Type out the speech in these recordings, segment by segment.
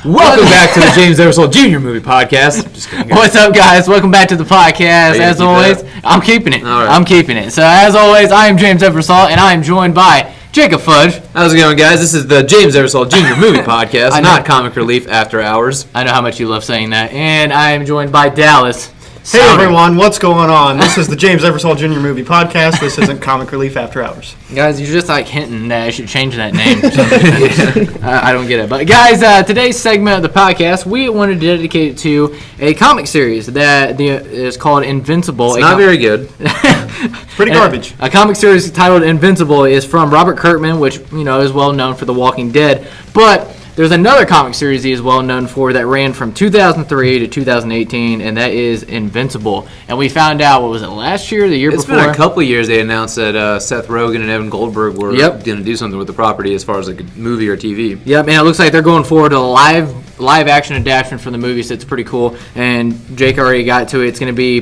Welcome back to the James Eversole Jr. Movie Podcast. Just kidding, What's up, guys? Welcome back to the podcast. As always, I'm keeping it. All right. I'm keeping it. So, as always, I am James Eversole, and I am joined by Jakob Fudge. How's it going, guys? This is the James Eversole Jr. Movie Podcast, not Comic Relief After Hours. I know how much you love saying that. And I am joined by Dallas. Hey everyone, what's going on? This is the James Eversole Jr. Movie Podcast. This isn't Comic Relief After Hours. Guys, you're just like hinting that I should change that name. I don't get it. But guys, today's segment of the podcast, we wanted to dedicate it to a comic series that is called Invincible. It's not very good. Pretty garbage. A comic series titled Invincible is from Robert Kirkman, which is well known for The Walking Dead. But there's another comic series he is well known for that ran from 2003 to 2018, and that is Invincible. And we found out, what was it, last year, the year before? It's been a couple of years they announced that Seth Rogen and Evan Goldberg were going to do something with the property as far as like a movie or TV. Yep, and it looks like they're going forward to a live action adaptation from the movie, so it's pretty cool. And Jake already got to it. It's going to be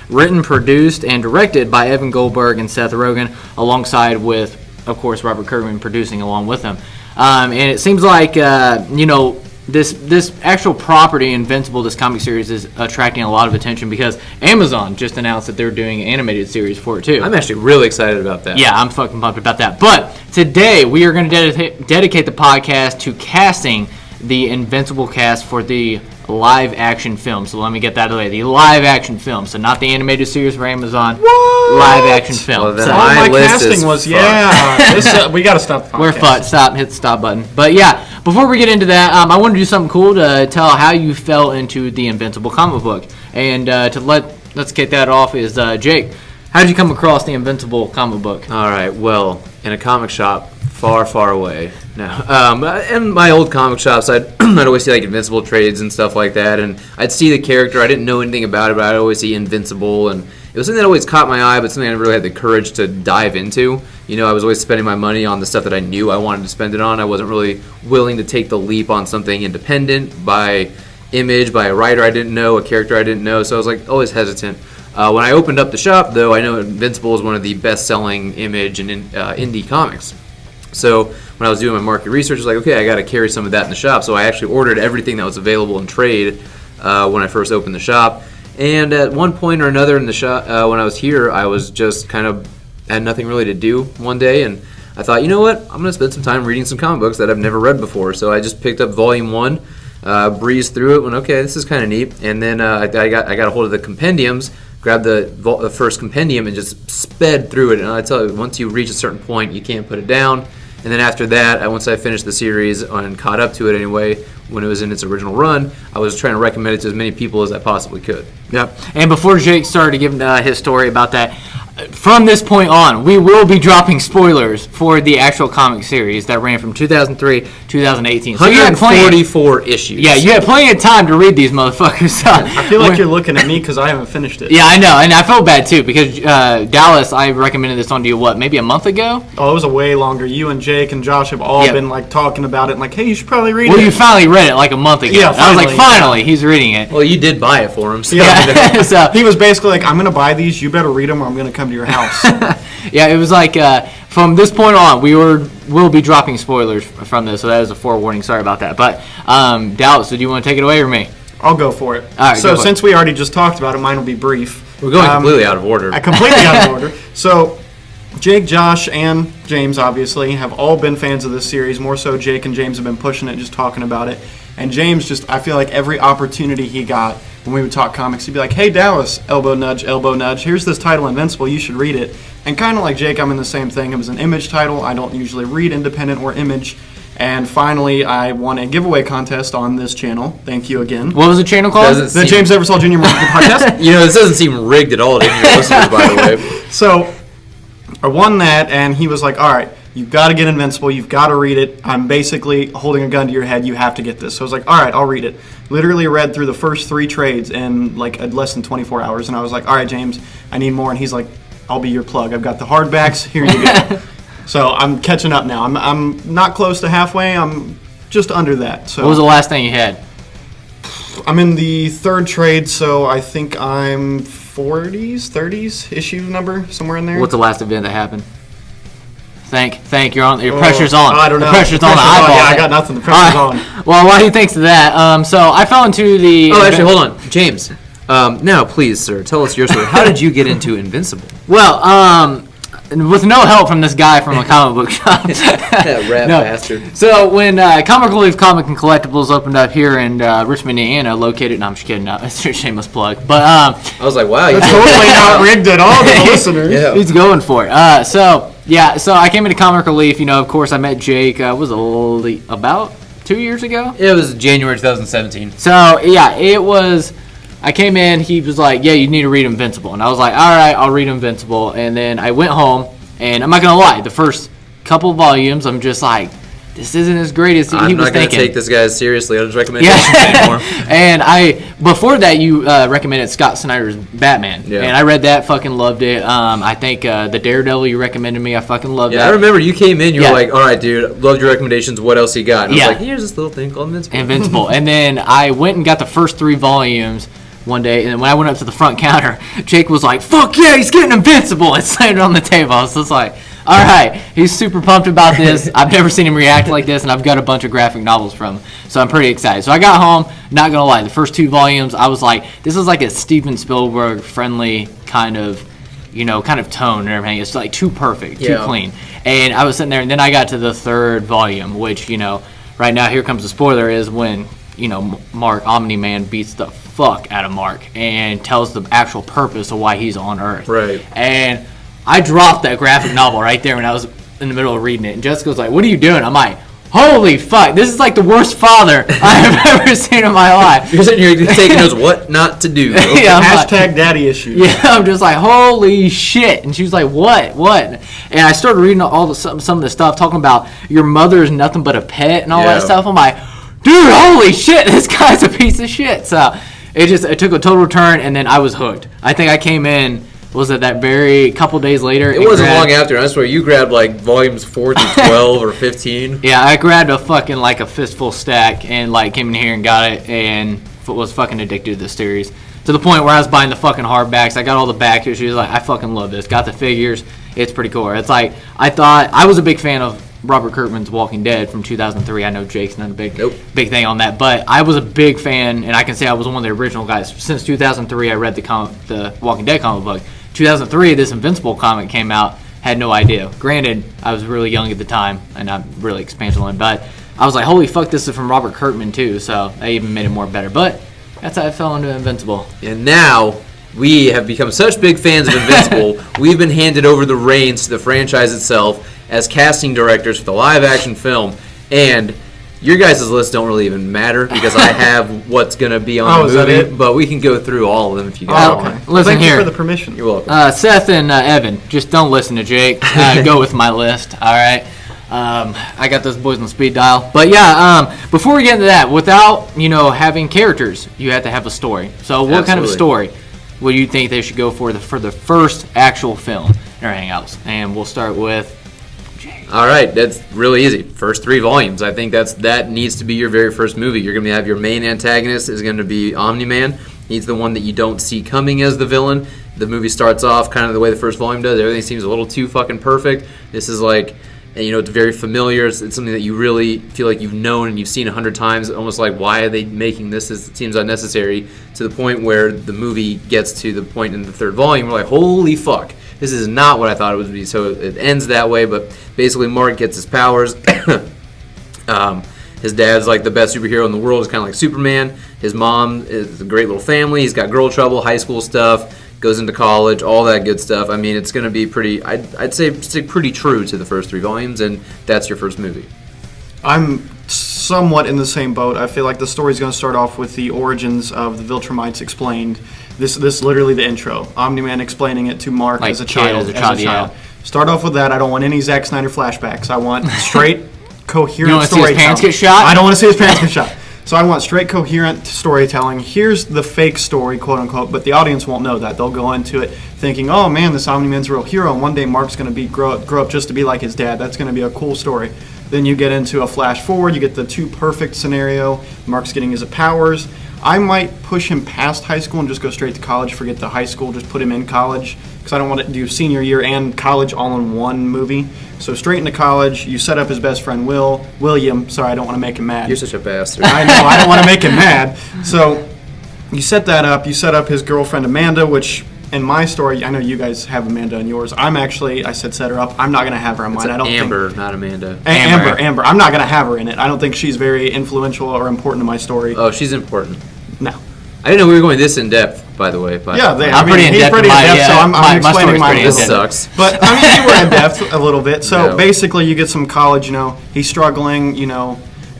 written, produced, and directed by Evan Goldberg and Seth Rogen, alongside with, of course, Robert Kirkman producing along with them. And it seems like, this actual property, Invincible, this comic series, is attracting a lot of attention because Amazon just announced that they're doing an animated series for it, too. I'm actually really excited about that. Yeah, I'm fucking pumped about that. But today, we are going to dedicate the podcast to casting the Invincible cast for the live-action film. So let me get that out of the way. The live-action film. So not the animated series for Amazon. What? Live-action film. Well, then So my list casting is was, fucked. we got to stop the podcast. we're fucked. Hit the stop button. But yeah, before we get into that, I want to do something cool to tell how you fell into the Invincible comic book. And let's get that off is, Jake, how did you come across the Invincible comic book? All right, well, in a comic shop far, far away. No, in my old comic shops, I'd always see like Invincible trades and stuff like that, and I'd see the character. I didn't know anything about it, but I'd always see Invincible, and it was something that always caught my eye, but something I never really had the courage to dive into. I was always spending my money on the stuff that I knew I wanted to spend it on. I wasn't really willing to take the leap on something independent by image, by a writer I didn't know, a character I didn't know, so I was like always hesitant. When I opened up the shop, though, I know Invincible is one of the best-selling image and indie comics. So when I was doing my market research, I was like, okay, I got to carry some of that in the shop. So I actually ordered everything that was available in trade when I first opened the shop. And at one point or another in the shop, when I was here, I was just kind of had nothing really to do one day. And I thought, you know what? I'm going to spend some time reading some comic books that I've never read before. So I just picked up Volume 1, breezed through it, went, okay, this is kind of neat. And then I got a hold of the compendiums, grabbed the first compendium and just sped through it. And I tell you, once you reach a certain point, you can't put it down. And then after that, once I finished the series and caught up to it anyway, when it was in its original run, I was trying to recommend it to as many people as I possibly could. Yep. And before Jake started to give his story about that, from this point on, we will be dropping spoilers for the actual comic series that ran from 2003 to 2018. So you had 144 issues. Yeah, you had plenty of time to read these motherfuckers. I feel like you're looking at me because I haven't finished it. Yeah, I know, and I felt bad too because Dallas, I recommended this on to you, maybe a month ago? Oh, it was a way longer. You and Jake and Josh have all been like talking about it and like, hey, you should probably read it. Well, you finally read it like a month ago. Yeah, I was like, finally, he's reading it. Well, you did buy it for him. So Yeah. So he was basically like, I'm going to buy these. You better read them or I'm going to come to your house. Yeah, it was like from this point on, we'll be dropping spoilers from this, so that is a forewarning. Sorry about that. But Dallas, do you want to take it away or me? I'll go for it. All right, so since we already just talked about it, mine will be brief. We're going completely out of order. Completely out of order. So Jake, Josh, and James, obviously, have all been fans of this series. More so, Jake and James have been pushing it, just talking about it. And James I feel like every opportunity he got when we would talk comics, he'd be like, hey, Dallas, elbow nudge, here's this title, Invincible, you should read it. And kind of like Jake, I'm in the same thing. It was an image title. I don't usually read independent or image. And finally, I won a giveaway contest on this channel. Thank you again. What was the channel called? The James Eversole Jr. Movie Podcast. This doesn't seem rigged at all to any of your listeners, by the way. So I won that, and he was like, all right, you've got to get Invincible. You've got to read it. I'm basically holding a gun to your head. You have to get this. So I was like, all right, I'll read it. Literally read through the first 3 trades in like less than 24 hours. And I was like, all right, James, I need more. And he's like, I'll be your plug. I've got the hardbacks. Here you go. So I'm catching up now. I'm not close to halfway. I'm just under that. So what was the last thing you had? I'm in the 3rd trade, so I think I'm 40s, 30s issue number, somewhere in there. What's the last event that happened? Thank you're on. Your pressure's on. I don't know. The pressure's on the eyeball. Yeah, I got nothing. The pressure's on. Well, while he thinks of that, so I fell into the. Oh, actually, hold on, James. Now, please, sir, tell us your story. How did you get into Invincible? Well, with no help from this guy from a comic book shop. That rat bastard. So when Comic Relief Comics Collectables opened up here in Richmond, Indiana, located. No, I'm just kidding. No, it's a shameless plug. But I was like, wow, That's totally not rigged at all to the listeners. Yeah. he's going for it. So I came into Comic Relief. Of course, I met Jake. Was about 2 years ago. It was January 2017. So it was. I came in, he was like, yeah, you need to read Invincible. And I was like, all right, I'll read Invincible. And then I went home, and I'm not going to lie, the first couple volumes, I'm just like, this isn't as great as he was thinking. I'm not going to take this guy as seriously on his recommendations anymore. And before that, you recommended Scott Snyder's Batman. Yeah. And I read that, fucking loved it. I think the Daredevil you recommended me, I fucking loved that. I remember you came in, you were like, all right, dude, loved your recommendations, what else you got? And I was like, here's this little thing called Invincible. And then I went and got the first 3 volumes one day, and then when I went up to the front counter, Jake was like, fuck yeah, he's getting Invincible, and slammed it on the table. I was just like, all right, he's super pumped about this. I've never seen him react like this, and I've got a bunch of graphic novels from him, so I'm pretty excited. So I got home, not gonna lie, the first 2 volumes, I was like, this is like a Steven Spielberg friendly kind of tone and everything. It's like too perfect, too clean. And I was sitting there, and then I got to the 3rd volume, which, right now, here comes the spoiler, is when Mark Omni-Man beats the fuck out of Mark and tells the actual purpose of why he's on Earth. Right. And I dropped that graphic novel right there when I was in the middle of reading it. And Jessica was like, what are you doing? I'm like, holy fuck, this is like the worst father I have ever seen in my life. You're sitting here taking notes what not to do. Yeah, Hashtag daddy issues. Yeah, I'm just like, holy shit. And she was like, what? And I started reading some of the stuff talking about your mother is nothing but a pet and all that stuff. I'm like, dude, holy shit, this guy's a piece of shit. So it took a total turn, and then I was hooked. I think I came in, was it that very couple days later? It wasn't long after. I swear, you grabbed like volumes 4 through 12 or 15. Yeah, I grabbed a fucking like a fistful stack and like came in here and got it and was fucking addicted to the series. To the point where I was buying the fucking hardbacks. I got all the back issues. Like, I fucking love this. Got the figures. It's pretty cool. It's like, I was a big fan of Robert Kirkman's Walking Dead from 2003. I know Jake's not a big thing on that, but I was a big fan, and I can say I was one of the original guys. Since 2003, I read the Walking Dead comic book. 2003, this Invincible comic came out. Had no idea. Granted, I was really young at the time, and I'm really expansive on it, but I was like, holy fuck, this is from Robert Kirkman too, so that even made it more better. But that's how I fell into Invincible. And now we have become such big fans of Invincible, we've been handed over the reins to the franchise itself as casting directors for the live-action film. And your guys' lists don't really even matter because I have what's going to be on the movie, but we can go through all of them if you guys want. Okay. Listen Thank here. you for the permission. You're welcome. Seth and Evan, just don't listen to Jake. Go with my list, all right? I got those boys on speed dial. But yeah, before we get into that, without having characters, you have to have a story. So what kind of a story would you think they should go for the first actual film and everything else? And we'll start with Jake. All right, that's really easy. First 3 volumes. I think that needs to be your very first movie. You're going to have your main antagonist is going to be Omni-Man. He's the one that you don't see coming as the villain. The movie starts off kind of the way the first volume does. Everything seems a little too fucking perfect. This is like, it's very familiar. It's something that you really feel like you've known and you've seen 100 times. Almost like, why are they making this? It seems unnecessary, to the point where the movie gets to the point in the 3rd volume. We're like, holy fuck. This is not what I thought it would be. So it ends that way, but basically Mark gets his powers. His dad's like the best superhero in the world. He's kind of like Superman. His mom is a great little family. He's got girl trouble, high school stuff, goes into college, all that good stuff. I mean, it's going to be pretty, I'd say stick pretty true to the first 3 volumes, and that's your first movie. I'm somewhat in the same boat. I feel like the story's going to start off with the origins of the Viltrumites explained. This literally the intro. Omni-Man explaining it to Mark like as a child. Yeah. Start off with that. I don't want any Zack Snyder flashbacks. I want straight, coherent you don't want to see his pants get storytelling. shot? I don't want to see his pants get shot. So I want straight, coherent storytelling. Here's the fake story, quote unquote, but the audience won't know that. They'll go into it thinking, oh man, this Omni-Man's a real hero, and one day Mark's going to grow up just to be like his dad. That's going to be a cool story. Then you get into a flash forward. You get the too perfect scenario. Mark's getting his powers. I might push him past high school and just go straight to college, forget the high school, just put him in college, because I don't want to do senior year and college all in one movie. So straight into college, you set up his best friend William. Sorry, I don't want to make him mad. You're such a bastard. I know, I don't want to make him mad. So you set that up. You set up his girlfriend Amanda, which in my story, I know you guys have Amanda in yours. I said set her up. I'm not going to have her in mine. I don't Amber, not Amanda. Amber. I'm not going to have her in it. I don't think she's very influential or important to my story. Oh, she's important. No. I didn't know we were going this in depth, by the way. But Yeah, I'm pretty in he's depth. pretty in depth, so I'm explaining mine. This sucks. But I mean, you were in depth a little bit. So No. basically, you get some college. He's struggling.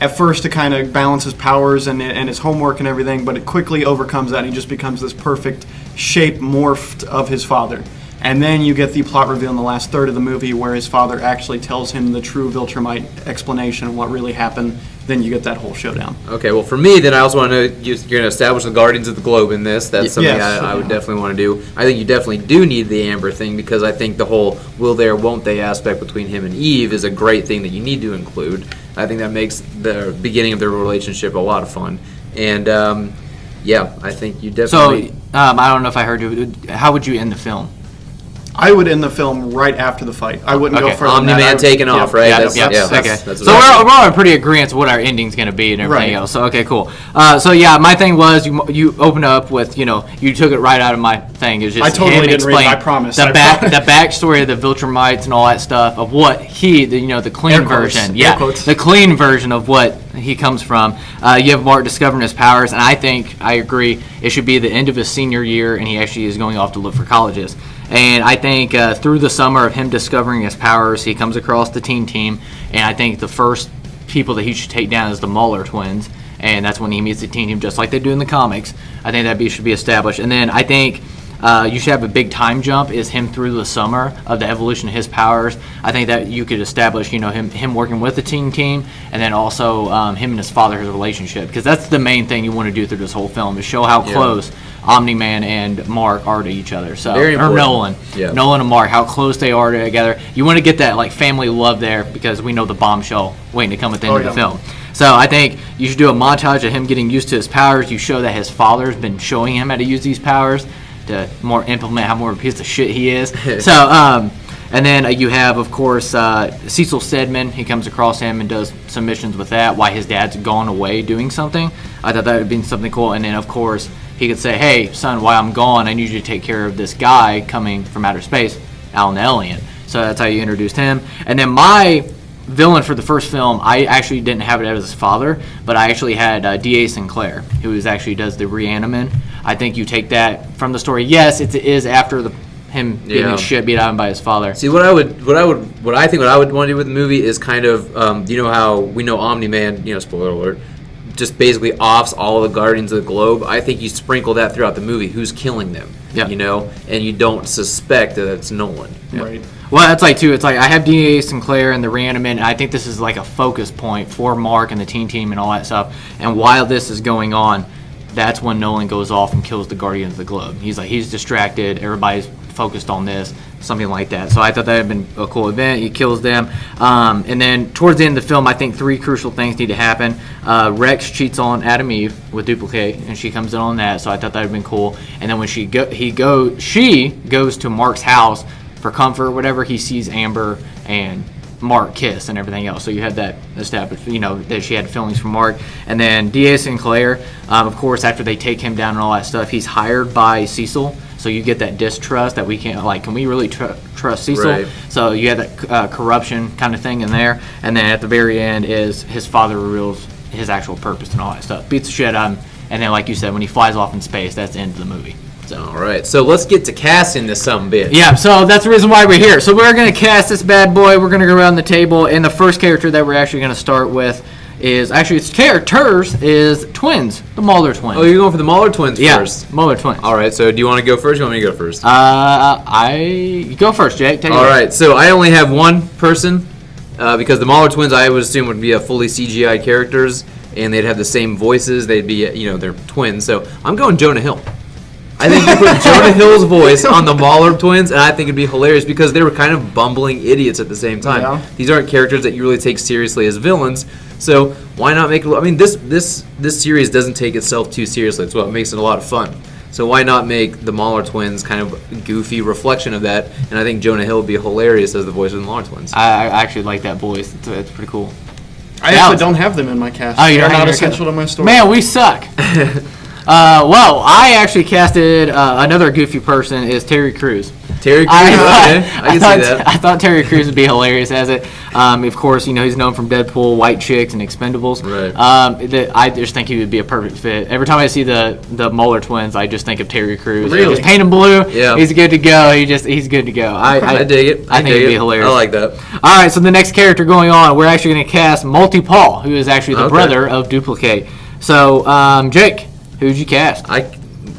At first to kind of balance his powers and his homework and everything, but it quickly overcomes that. And he just becomes this perfect shape morphed of his father. And then you get the plot reveal in the last third of the movie where his father actually tells him the true Viltrumite explanation of what really happened. Then you get that whole showdown. Okay, well, for me, then I also want to know, you're going to establish the Guardians of the Globe in this. That's something Yes. I would definitely want to do. I think you definitely do need the Amber thing because I think the whole will there, won't they aspect between him and Eve is a great thing that you need to include. I think that makes the beginning of their relationship a lot of fun. And, I think you definitely... So, I don't know if I heard you. How would you end the film? I would end the film right after the fight. I wouldn't go Okay. further than that. Omni-Man taking off, right? Yeah, That's- okay. that's So what we're all in pretty agreement what our ending's going to be and everything Right. else. So okay, cool. My thing was you opened up with you took it right out of my thing. It was just I totally him didn't read it, explaining I promise. the I the backstory of the Viltrumites and all that stuff of what the clean Air quotes. version, Air quotes. the clean version of what he comes from. You have Mark discovering his powers, and I agree it should be the end of his senior year, and he actually is going off to look for colleges. And I think through the summer of him discovering his powers, he comes across the teen team, and I think the first people that he should take down is the Muller twins, and that's when he meets the teen team, just like they do in the comics. I think that should be established. And then I think you should have a big time jump is him through the summer of the evolution of his powers. I think that you could establish, him working with the teen team, and then also him and his father, his relationship, because that's the main thing you want to do through this whole film is show how close Omni-Man and Mark are to each other. So Very or important. Nolan, Yeah. Nolan and Mark, how close they are together. You want to get that like family love there because we know the bombshell waiting to come at the end of the film. So I think you should do a montage of him getting used to his powers. You show that his father's been showing him how to use these powers to more implement how more of a piece of shit he is. So and then you have, of course, Cecil Stedman. He comes across him and does some missions with that. Why his dad's gone away doing something. I thought that would be something cool. And then, of course, he could say, hey, son, while I'm gone, I need you to take care of this guy coming from outer space, Alan the Alien. So that's how you introduced him. And then my villain for the first film, I actually didn't have it as his father, but I actually had D.A. Sinclair, who actually does the Reaniman. I think you take that from the story. Yes, it is after him getting his shit beat out of him by his father. See, what I would want to do with the movie is kind of, how we know Omni-Man, spoiler alert, just basically offs all of the Guardians of the Globe. I think you sprinkle that throughout the movie. Who's killing them? Yeah. And you don't suspect that it's Nolan. Right. Well, that's like, too, it's like I have D.A. Sinclair and the Reaniman, and I think this is like a focus point for Mark and the teen team and all that stuff. And while this is going on, that's when Nolan goes off and kills the Guardians of the Globe. He's distracted, everybody's focused on this, something like that. So I thought that had been a cool event. He kills them. And then towards the end of the film, I think three crucial things need to happen. Rex cheats on Adam Eve with Duplicate, and she comes in on that, so I thought that had been cool. And then when she goes to Mark's house for comfort or whatever, he sees Amber and Mark kiss and everything else. So you had that established, that she had feelings for Mark. And then D.A. Sinclair, of course, after they take him down and all that stuff, he's hired by Cecil. So you get that distrust that we can't, can we really trust Cecil? Right. So you have that corruption kind of thing in there. And then at the very end is his father reveals his actual purpose and all that stuff. Beats the shit out of him. And then, like you said, when he flies off in space, that's the end of the movie. So. All right, so let's get to casting this some bitch. Yeah, so that's the reason why we're here. So we're going to cast this bad boy. We're going to go around the table. And the first character that we're actually going to start with is it's characters is twins, the Muller twins. Oh, you're going for the Muller twins first? Yeah, Muller twins. All right, so do you want to go first or you want me to go first? You go first, Jake. Take it All away. right, so I only have one person because the Muller twins I would assume would be a fully CGI characters and they'd have the same voices. They'd be, they're twins. So I'm going Jonah Hill. I think you put Jonah Hill's voice on the Muller twins, and I think it'd be hilarious because they were kind of bumbling idiots at the same time. Yeah. These aren't characters that you really take seriously as villains, So why not make? I mean, this series doesn't take itself too seriously. It's what makes it a lot of fun. So why not make the Mahler twins kind of a goofy reflection of that? And I think Jonah Hill would be hilarious as the voice of the Mahler twins. I actually like that voice. It's pretty cool. I actually don't have them in my cast. Oh, you're They're not not essential to my story. Man, we suck. Well, I actually casted another goofy person is Terry Crews. Terry Crews, I can see that. I thought Terry Crews would be hilarious as it. Of course, he's known from Deadpool, White Chicks, and Expendables. Right. I just think he would be a perfect fit. Every time I see the Moeller twins, I just think of Terry Crews. Really? Just paint him blue. Yeah. He's good to go. He's good to go. I dig it. I think it'd be hilarious. I like that. All right, so the next character going on, we're actually going to cast Multi Paul, who is actually the brother of Duplicate. So, Jake, who'd you cast?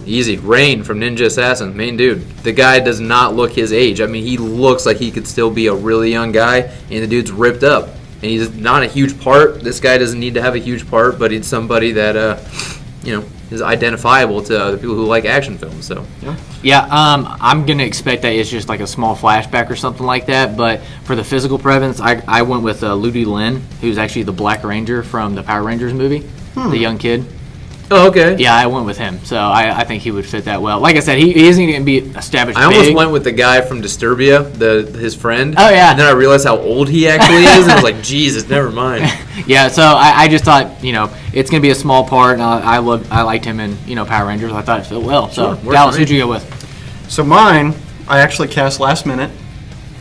Easy. Rain from Ninja Assassin, main dude. The guy does not look his age. I mean, he looks like he could still be a really young guy, and the dude's ripped up. And he's not a huge part. This guy doesn't need to have a huge part, but he's somebody that, is identifiable to other people who like action films. So, Yeah, I'm going to expect that it's just like a small flashback or something like that. But for the physical presence, I went with Ludi Lin, who's actually the Black Ranger from the Power Rangers movie, the young kid. Oh, okay. Yeah, I went with him, so I think he would fit that well. Like I said, he isn't going to be established. I almost went with the guy from Disturbia, his friend. Oh, yeah. And then I realized how old he actually is, and I was like, Jesus, never mind. Yeah, so I just thought, it's going to be a small part, and I liked him in, Power Rangers. I thought it fit well. So, Dallas, who'd you go with? So mine, I actually cast last minute.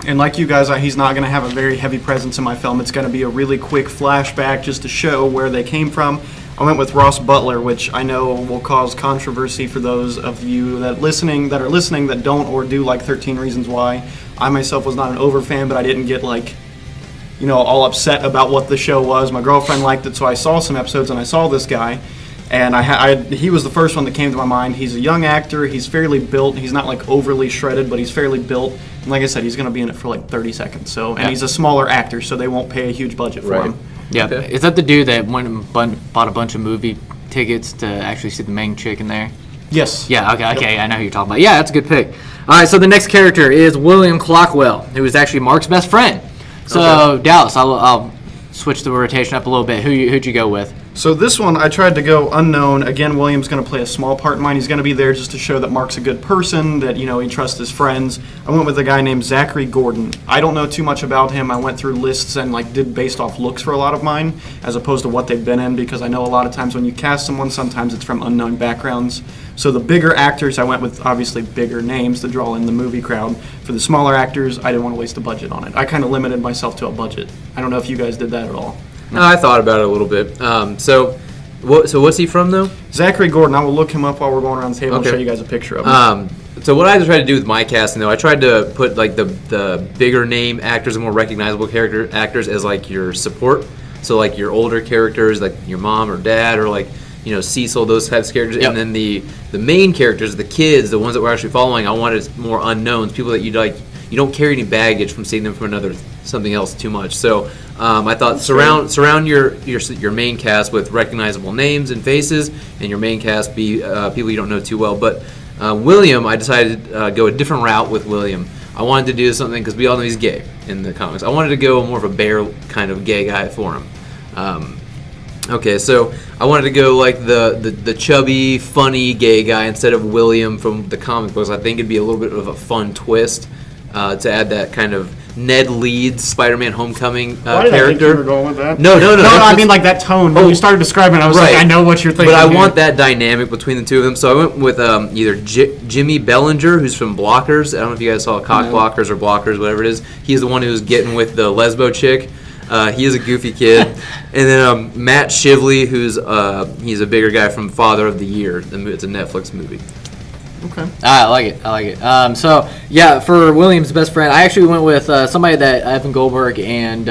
And like you guys, he's not going to have a very heavy presence in my film. It's going to be a really quick flashback just to show where they came from. I went with Ross Butler, which I know will cause controversy for those of you that are listening that don't or do like 13 Reasons Why. I myself was not an over fan, but I didn't get all upset about what the show was. My girlfriend liked it, so I saw some episodes and I saw this guy, and he was the first one that came to my mind. He's a young actor. He's fairly built. He's not like overly shredded, but he's fairly built. And like I said, he's going to be in it for like 30 seconds. So, and he's a smaller actor, so they won't pay a huge budget for him. Yeah, is that the dude that went and bought a bunch of movie tickets to actually see the main chick in there? Yes. Yeah, okay, I know who you're talking about. Yeah, that's a good pick. All right, so the next character is William Clockwell, who is actually Mark's best friend. So, Dallas, I'll switch the rotation up a little bit. Who'd you go with? So this one, I tried to go unknown. Again, William's going to play a small part in mine. He's going to be there just to show that Mark's a good person, that, he trusts his friends. I went with a guy named Zachary Gordon. I don't know too much about him. I went through lists and did based off looks for a lot of mine, as opposed to what they've been in, because I know a lot of times when you cast someone, sometimes it's from unknown backgrounds. So the bigger actors, I went with obviously bigger names to draw in the movie crowd. For the smaller actors, I didn't want to waste a budget on it. I kind of limited myself to a budget. I don't know if you guys did that at all. No, I thought about it a little bit. So what's he from, though? Zachary Gordon. I will look him up while we're going around the table and show you guys a picture of him. So what I tried to do with my casting, though, I tried to put the bigger name actors and more recognizable actors as your support. So your older characters, like your mom or dad, or Cecil, those types of characters. Yep. And then the main characters, the kids, the ones that we're actually following, I wanted more unknowns, people that you don't carry any baggage from seeing them from something else too much. So I thought surround your main cast with recognizable names and faces, and your main cast be people you don't know too well. But William, I decided to go a different route with William. I wanted to do something, because we all know he's gay in the comics. I wanted to go more of a bear kind of gay guy for him. Okay, so I wanted to go the chubby, funny gay guy instead of William from the comic books. I think it'd be a little bit of a fun twist to add that kind of Ned Leeds Spider-Man Homecoming character. I think you were going with that? No. I mean that tone. When you started describing it, I was like, I know what you're thinking. But I want that dynamic between the two of them. So I went with either Jimmy Bellinger, who's from Blockers. I don't know if you guys saw Cock Blockers or Blockers, whatever it is. He's the one who's getting with the lesbo chick. He is a goofy kid. And then Matt Shively, he's a bigger guy from Father of the Year. It's a Netflix movie. Okay. I like it. So, yeah, for William's best friend, I actually went with somebody that Evan Goldberg and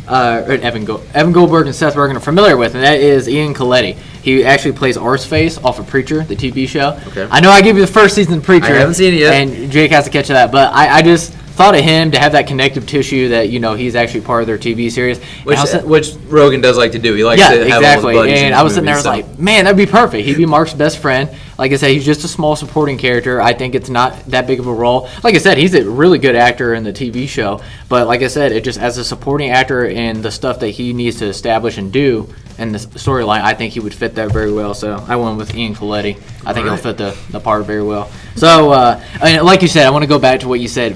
Evan Goldberg and Seth Rogen are familiar with, and that is Ian Coletti. He actually plays Arseface off of Preacher, the TV show. Okay. I know I gave you the first season of Preacher. I haven't seen it yet. And Jake has to catch that. But I just thought of him to have that connective tissue that he's actually part of their TV series. Which Rogan does like to do. He likes to have exactly. all his buddies. And I was sitting there, I was like, man, that'd be perfect. He'd be Mark's best friend. Like I said, he's just a small supporting character. I think it's not that big of a role. Like I said, he's a really good actor in the TV show. But like I said, it just as a supporting actor and the stuff that he needs to establish and do in the storyline, I think he would fit that very well. So I went with Ian Coletti. I think he'll fit the part very well. So, like you said, I want to go back to what you said,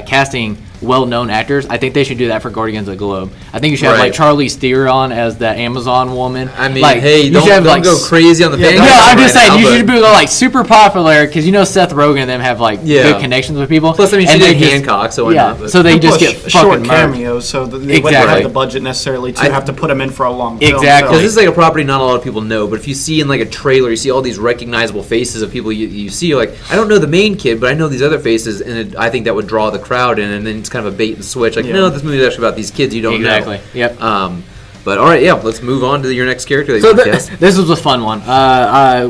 casting well-known actors. I think they should do that for Guardians of the Globe. I think you should have like Charlize Theron as the Amazon woman. I mean, like, hey, don't go crazy on the fan. No, I'm just saying you should be like super popular because Seth Rogen and them have like good connections with people. Plus, I mean, she did Hancock, so why not? But so they just get fucking short murdered. cameos, so they wouldn't have the budget necessarily to have to put them in for a long film. Exactly. Because this is like a property not a lot of people know, but if you see in like a trailer, you see all these recognizable faces of people you see. You're like, I don't know the main kid, but I know these other faces, and I think that would draw the crowd in, and then it's kind of a bait and switch. Like, no, this movie is actually about these kids you don't know. Exactly. Yep. But all right, let's move on to your next character. So this was a fun one.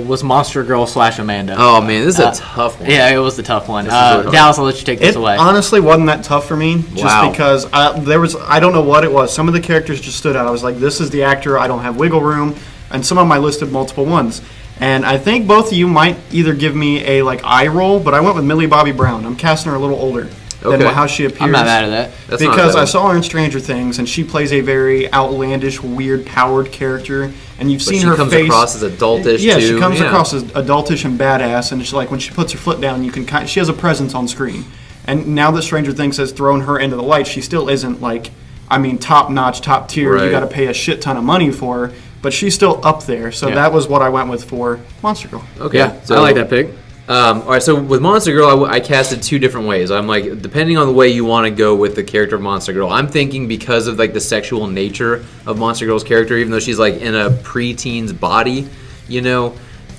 Was Monster Girl / Amanda. Oh man, this is a tough one. Yeah, it was the tough one. Dallas, I'll let you take this away. It honestly wasn't that tough for me, just because I don't know what it was. Some of the characters just stood out. I was like, this is the actor. I don't have wiggle room, and some of them I listed multiple ones. And I think both of you might either give me a eye roll, but I went with Millie Bobby Brown. I'm casting her a little older than how she appears. I'm not mad at that. Because I saw her in Stranger Things, and she plays a very outlandish, weird, powered character. And you've seen her face. She comes across as adultish, yeah, too. She comes across as adultish and badass, and it's like when she puts her foot down, she has a presence on screen. And now that Stranger Things has thrown her into the light, she still isn't top-notch, top tier. Right. You got to pay a shit ton of money for her. But she's still up there, so that was what I went with for Monster Girl. Okay, yeah, so I like that pick. All right, so with Monster Girl, I casted two different ways. I'm like, depending on the way you want to go with the character of Monster Girl, I'm thinking because of the sexual nature of Monster Girl's character, even though she's in a pre-teen's body,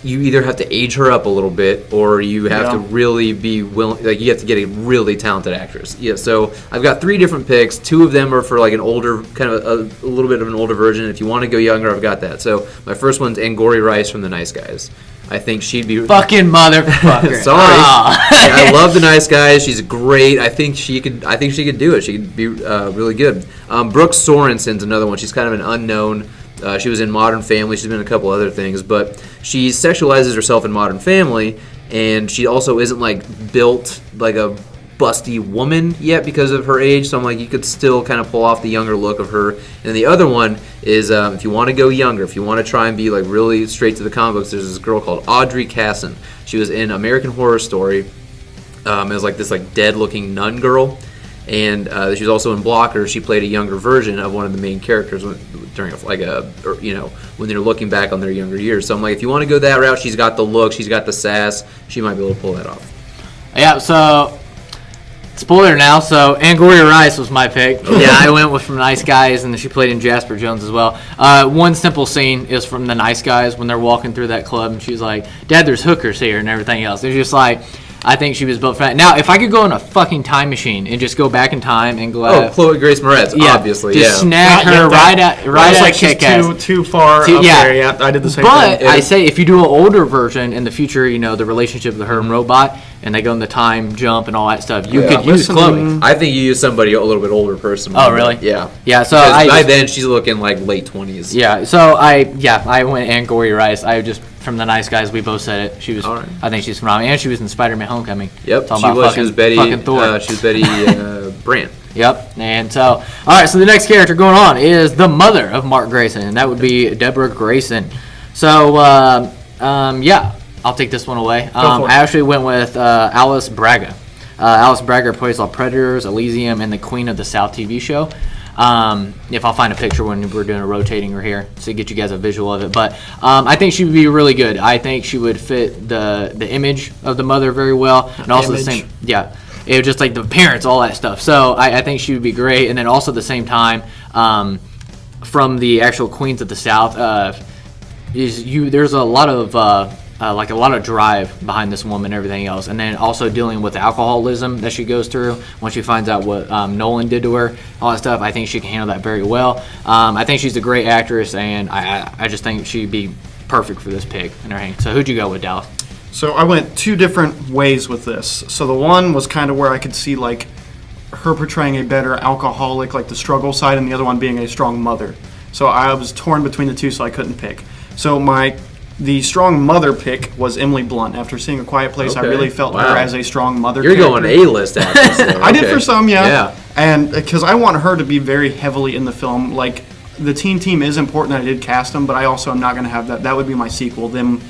you either have to age her up a little bit, or you have to really be willing. You have to get a really talented actress. Yeah. So I've got three different picks. Two of them are for an older, kind of a little bit of an older version. If you want to go younger, I've got that. So my first one's Angourie Rice from The Nice Guys. I think she'd be fucking motherfucker. Sorry, I love The Nice Guys. She's great. I think she could do it. She could be really good. Brooke Sorensen's another one. She's kind of an unknown. She was in Modern Family. She's been in a couple other things, but she sexualizes herself in Modern Family, and she also isn't built like a busty woman yet because of her age. So I'm like, you could still kind of pull off the younger look of her. And the other one is if you want to go younger, if you want to try and be really straight to the comic books, there's this girl called Audrey Casson. She was in American Horror Story as this dead-looking nun girl. And she was also in Blocker. She played a younger version of one of the main characters during when they're looking back on their younger years. So I'm like, if you want to go that route, she's got the look, she's got the sass, she might be able to pull that off. Yeah. So spoiler now. So Angourie Rice was my pick. Yeah, I went with From Nice Guys, and she played in Jasper Jones as well. One simple scene is from The Nice Guys when they're walking through that club, and she's like, "Dad, there's hookers here," and everything else. It's just like. I think she was built for that. Now, if I could go in a fucking time machine and just go back in time and go out... Chloe Grace Moretz, obviously, just snag her right at Kick-Ass. Too far up there, yeah. I did the same thing. But I say, if you do an older version in the future, the relationship with her and Robot, and they go in the time jump and all that stuff, you could use Chloe. I think you use somebody a little bit older person. Oh, really? Yeah. Yeah, so by then, she's looking late 20s. Yeah, so I went Angourie Rice. From The Nice Guys, we both said it. She was. Right. I think she's phenomenal, and she was in Spider-Man: Homecoming. Yep, she was Betty. She was Betty Brant. Yep, and so all right. So the next character going on is the mother of Mark Grayson, and that would be Deborah Grayson. So I'll take this one away. I actually went with Alice Braga. Alice Braga plays all Predators, Elysium, and the Queen of the South TV show. If I'll find a picture when we're doing a rotating her here to get you guys a visual of it. But I think she would be really good. I think she would fit the image of the mother very well. And also the same, it was just the appearance, all that stuff. So I think she would be great. And then also at the same time, from the actual Queens of the South, there's a lot of... a lot of drive behind this woman and everything else. And then also dealing with the alcoholism that she goes through when she finds out what Nolan did to her, all that stuff. I think she can handle that very well. I think she's a great actress, and I just think she'd be perfect for this pick and everything. So who'd you go with, Dallas? So I went two different ways with this. So the one was kind of where I could see her portraying a better alcoholic, like the struggle side, and the other one being a strong mother. So I was torn between the two, so I couldn't pick. So the strong mother pick was Emily Blunt. After seeing A Quiet Place, I Okay. really felt Wow. her as a strong mother. You're character. going A-list actress there. I did Okay. for some, yeah. Yeah. And because I want her to be very heavily in the film. Like, the teen team is important. I did cast them, but I also am not going to have that. That would be my sequel. Them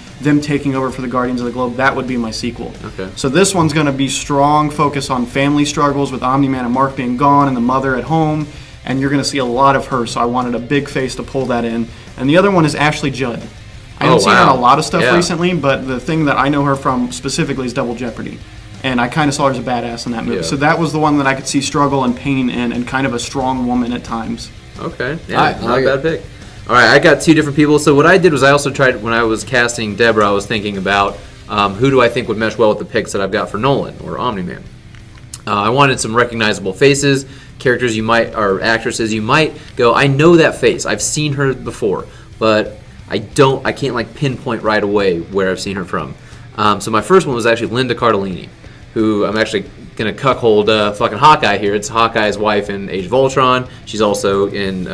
taking over for the Guardians of the Globe. That would be my sequel. Okay. So this one's going to be strong focus on family struggles with Omni-Man and Mark being gone and the mother at home. And you're going to see a lot of her. So I wanted a big face to pull that in. And the other one is Ashley Judd. I haven't seen her in a lot of stuff recently, but the thing that I know her from specifically is Double Jeopardy. And I kind of saw her as a badass in that movie. Yeah. So that was the one that I could see struggle and pain in, and kind of a strong woman at times. Okay. Yeah, I not like a bad pick. All right, I got two different people. So what I did was I also tried, when I was casting Deborah, I was thinking about who do I think would mesh well with the picks that I've got for Nolan or Omni-Man. I wanted some recognizable faces, characters you might, or actresses you might go, I know that face. I've seen her before, but I can't like pinpoint right away where I've seen her from. So my first one was actually Linda Cardellini, who I'm actually going to cuckold fucking Hawkeye here. It's Hawkeye's wife in Age of Ultron. She's also in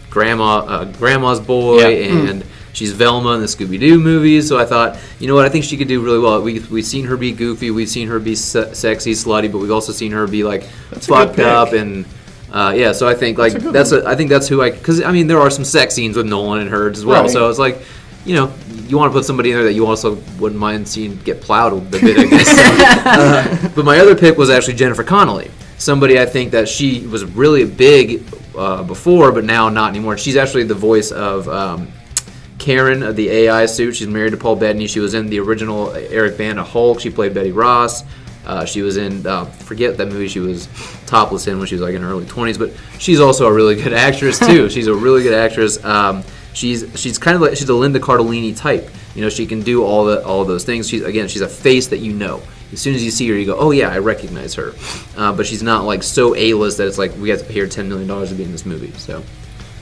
Grandma's Boy, and she's Velma in the Scooby-Doo movies. So I thought, you know what, I think she could do really well. We've seen her be goofy, we've seen her be sexy, slutty, but we've also seen her be like fucked up and so I think like I think that's who because I mean there are some sex scenes with Nolan and her as well. Right. So it's like, you know, you want to put somebody in there that you also wouldn't mind seeing get plowed a bit, I guess. But my other pick was actually Jennifer Connelly. Somebody I think that she was really big before, but now not anymore. She's actually the voice of Karen of the AI suit. She's married to Paul Bettany. She was in the original Eric Bana Hulk. She played Betty Ross. She was in, forget that movie she was topless in when she was like in her early 20s, but she's also a really good actress too. She's a really good actress. She's kind of like, she's a Linda Cardellini type. You know, she can do all those things. She's a face that you know. As soon as you see her, you go, oh yeah, I recognize her. But she's not like so A-list that it's like we have to pay her $10 million to be in this movie. So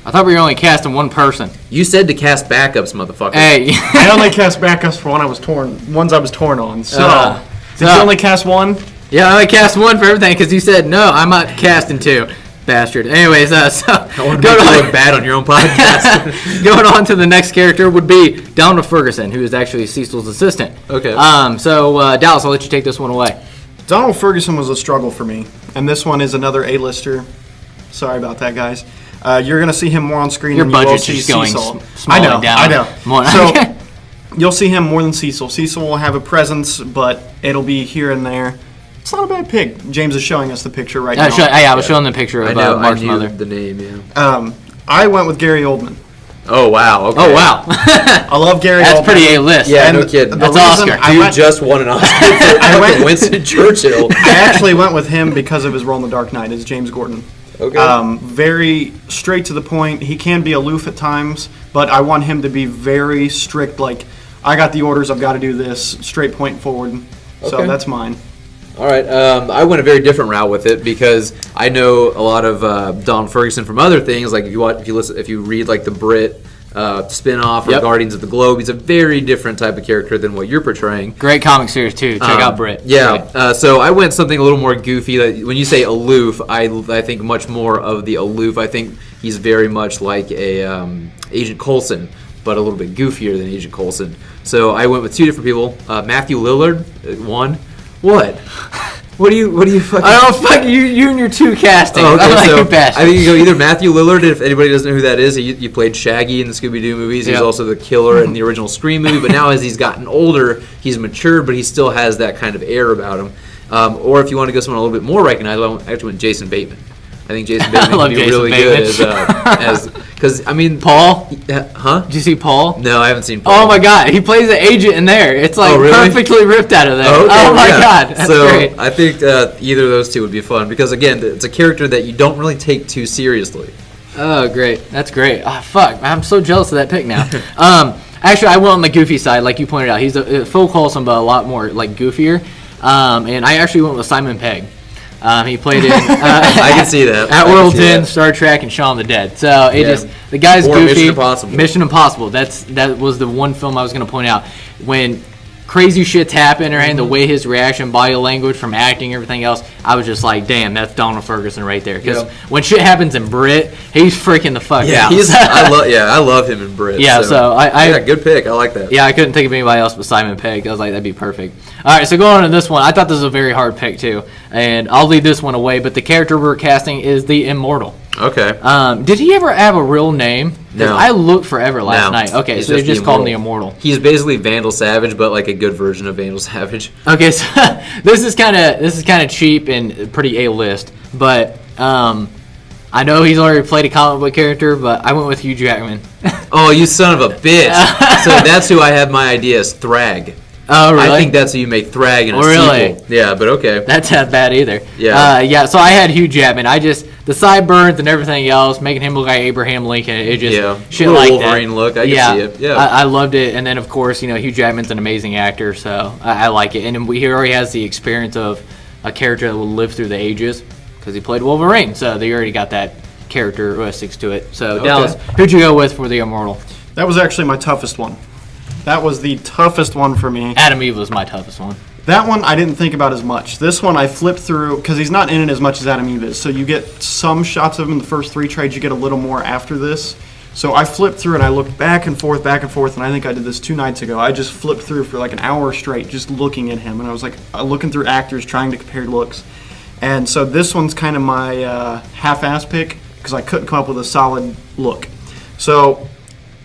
I thought we were only casting one person. you said to cast backups, motherfucker. Hey. I only cast backups for ones I was torn on. So, did so- you only cast one? Yeah, I only cast one for everything because you said no. I'm not casting two, bastard. Anyways, so I want to make you look bad on your own podcast. going on to the next character would be Donald Ferguson, who is actually Cecil's assistant. Okay. So Dallas, I'll let you take this one away. Donald Ferguson was a struggle for me, and this one is another A-lister. Sorry about that, guys. You're going to see him more on screen Your than you will budget's see just going Cecil. smaller down. I know. More. So you'll see him more than Cecil. Cecil will have a presence, but it'll be here and there. It's not a bad pick. James is showing us the picture right now. I was showing the picture I of know, Mark's I knew mother. the name, yeah. I went with Gary Oldman. Oh, wow. Okay. Oh wow, I love Gary Oldman. that's pretty A-list. Yeah, And no kidding. the That's reason Oscar. I Dude went- just won an Oscar for went- Winston Churchill. I actually went with him because of his role in The Dark Knight as James Gordon. Okay. Very straight to the point. He can be aloof at times, but I want him to be very strict. Like, I got the orders. I've got to do this. Straight point forward. So Okay. that's mine. All right. I went a very different route with it because I know a lot of Donald Ferguson from other things. Like if you read like the Brit spin-off or Yep. Guardians of the Globe, he's a very different type of character than what you're portraying. Great comic series too. Check out Brit. Yeah, so I went something a little more goofy. Like, when you say aloof, I think much more of the aloof. I think he's very much like a Agent Coulson, but a little bit goofier than Agent Coulson. So I went with two different people. Matthew Lillard, one. What? What do you fucking? I don't fuck you and your two castings. Oh, okay, I like so you best. I think you go either Matthew Lillard, if anybody doesn't know who that is. He played Shaggy in the Scooby-Doo movies. He's Yep. also the killer in the original Scream movie. But now as he's gotten older, he's matured, but he still has that kind of air about him. Or if you want to go someone a little bit more recognizable, I actually went Jason Bateman. I think Jason Bateman love can be Jason really Bateman. good as because I mean Paul? Huh? Did you see Paul? No, I haven't seen Paul. Oh my god, he plays the agent in there. It's like Oh, really? perfectly ripped out of there. Oh, okay, my yeah. god, that's so great. I think either of those two would be fun because again, it's a character that you don't really take too seriously. Oh, great. That's great. Oh, fuck. I'm so jealous of that pick now. Actually, I went on the goofy side, like you pointed out. He's a Phil Coulson, but a lot more like goofier. And I actually went with Simon Pegg. He played in I can see that. At I can World's see End, that. Star Trek, and Shaun of the Dead. So it Yeah. just the guy's Or goofy. Mission Impossible. Mission Impossible. That was the one film I was going to point out when crazy shit's happening, and the way his reaction, body language from acting, everything else, I was just like, damn, that's Donald Ferguson right there. Because when shit happens in Brit, he's freaking the fuck out. I love him in Brit. Yeah, so I good pick. I like that. Yeah, I couldn't think of anybody else but Simon Pegg. I was like, that'd be perfect. All right, so going on to this one, I thought this was a very hard pick too, and I'll leave this one away. But the character we're casting is the Immortal. Okay. Did he ever have a real name? No. I looked forever last night. Okay, He's so they just called him the Immortal. Immortal. He's basically Vandal Savage, but like a good version of Vandal Savage. Okay, so this is kind of cheap and pretty A-list, but I know he's already played a comic book character, but I went with Hugh Jackman. Oh, you son of a bitch! So that's who I have my idea as Thrag. Oh, really? I think that's who you make Thrag in a sequel. Yeah, but okay. That's not bad either. Yeah. So I had Hugh Jackman. The sideburns and everything else, making him look like Abraham Lincoln. It just shit like Wolverine that. look. I can see it. Yeah. I loved it. And then of course, Hugh Jackman's an amazing actor, so I like it. And he already has the experience of a character that will live through the ages because he played Wolverine. So they already got that characteristics to it. So Dallas, who'd you go with for the Immortal? That was actually my toughest one. That was the toughest one for me. Adam Eve was my toughest one. That one I didn't think about as much. This one I flipped through because he's not in it as much as Adam Eve is. So you get some shots of him in the first 3 trades. You get a little more after this. So I flipped through and I looked back and forth, and I think I did this 2 nights ago. I just flipped through for like an hour straight just looking at him. And I was like looking through actors, trying to compare looks. And so this one's kind of my half-ass pick because I couldn't come up with a solid look. So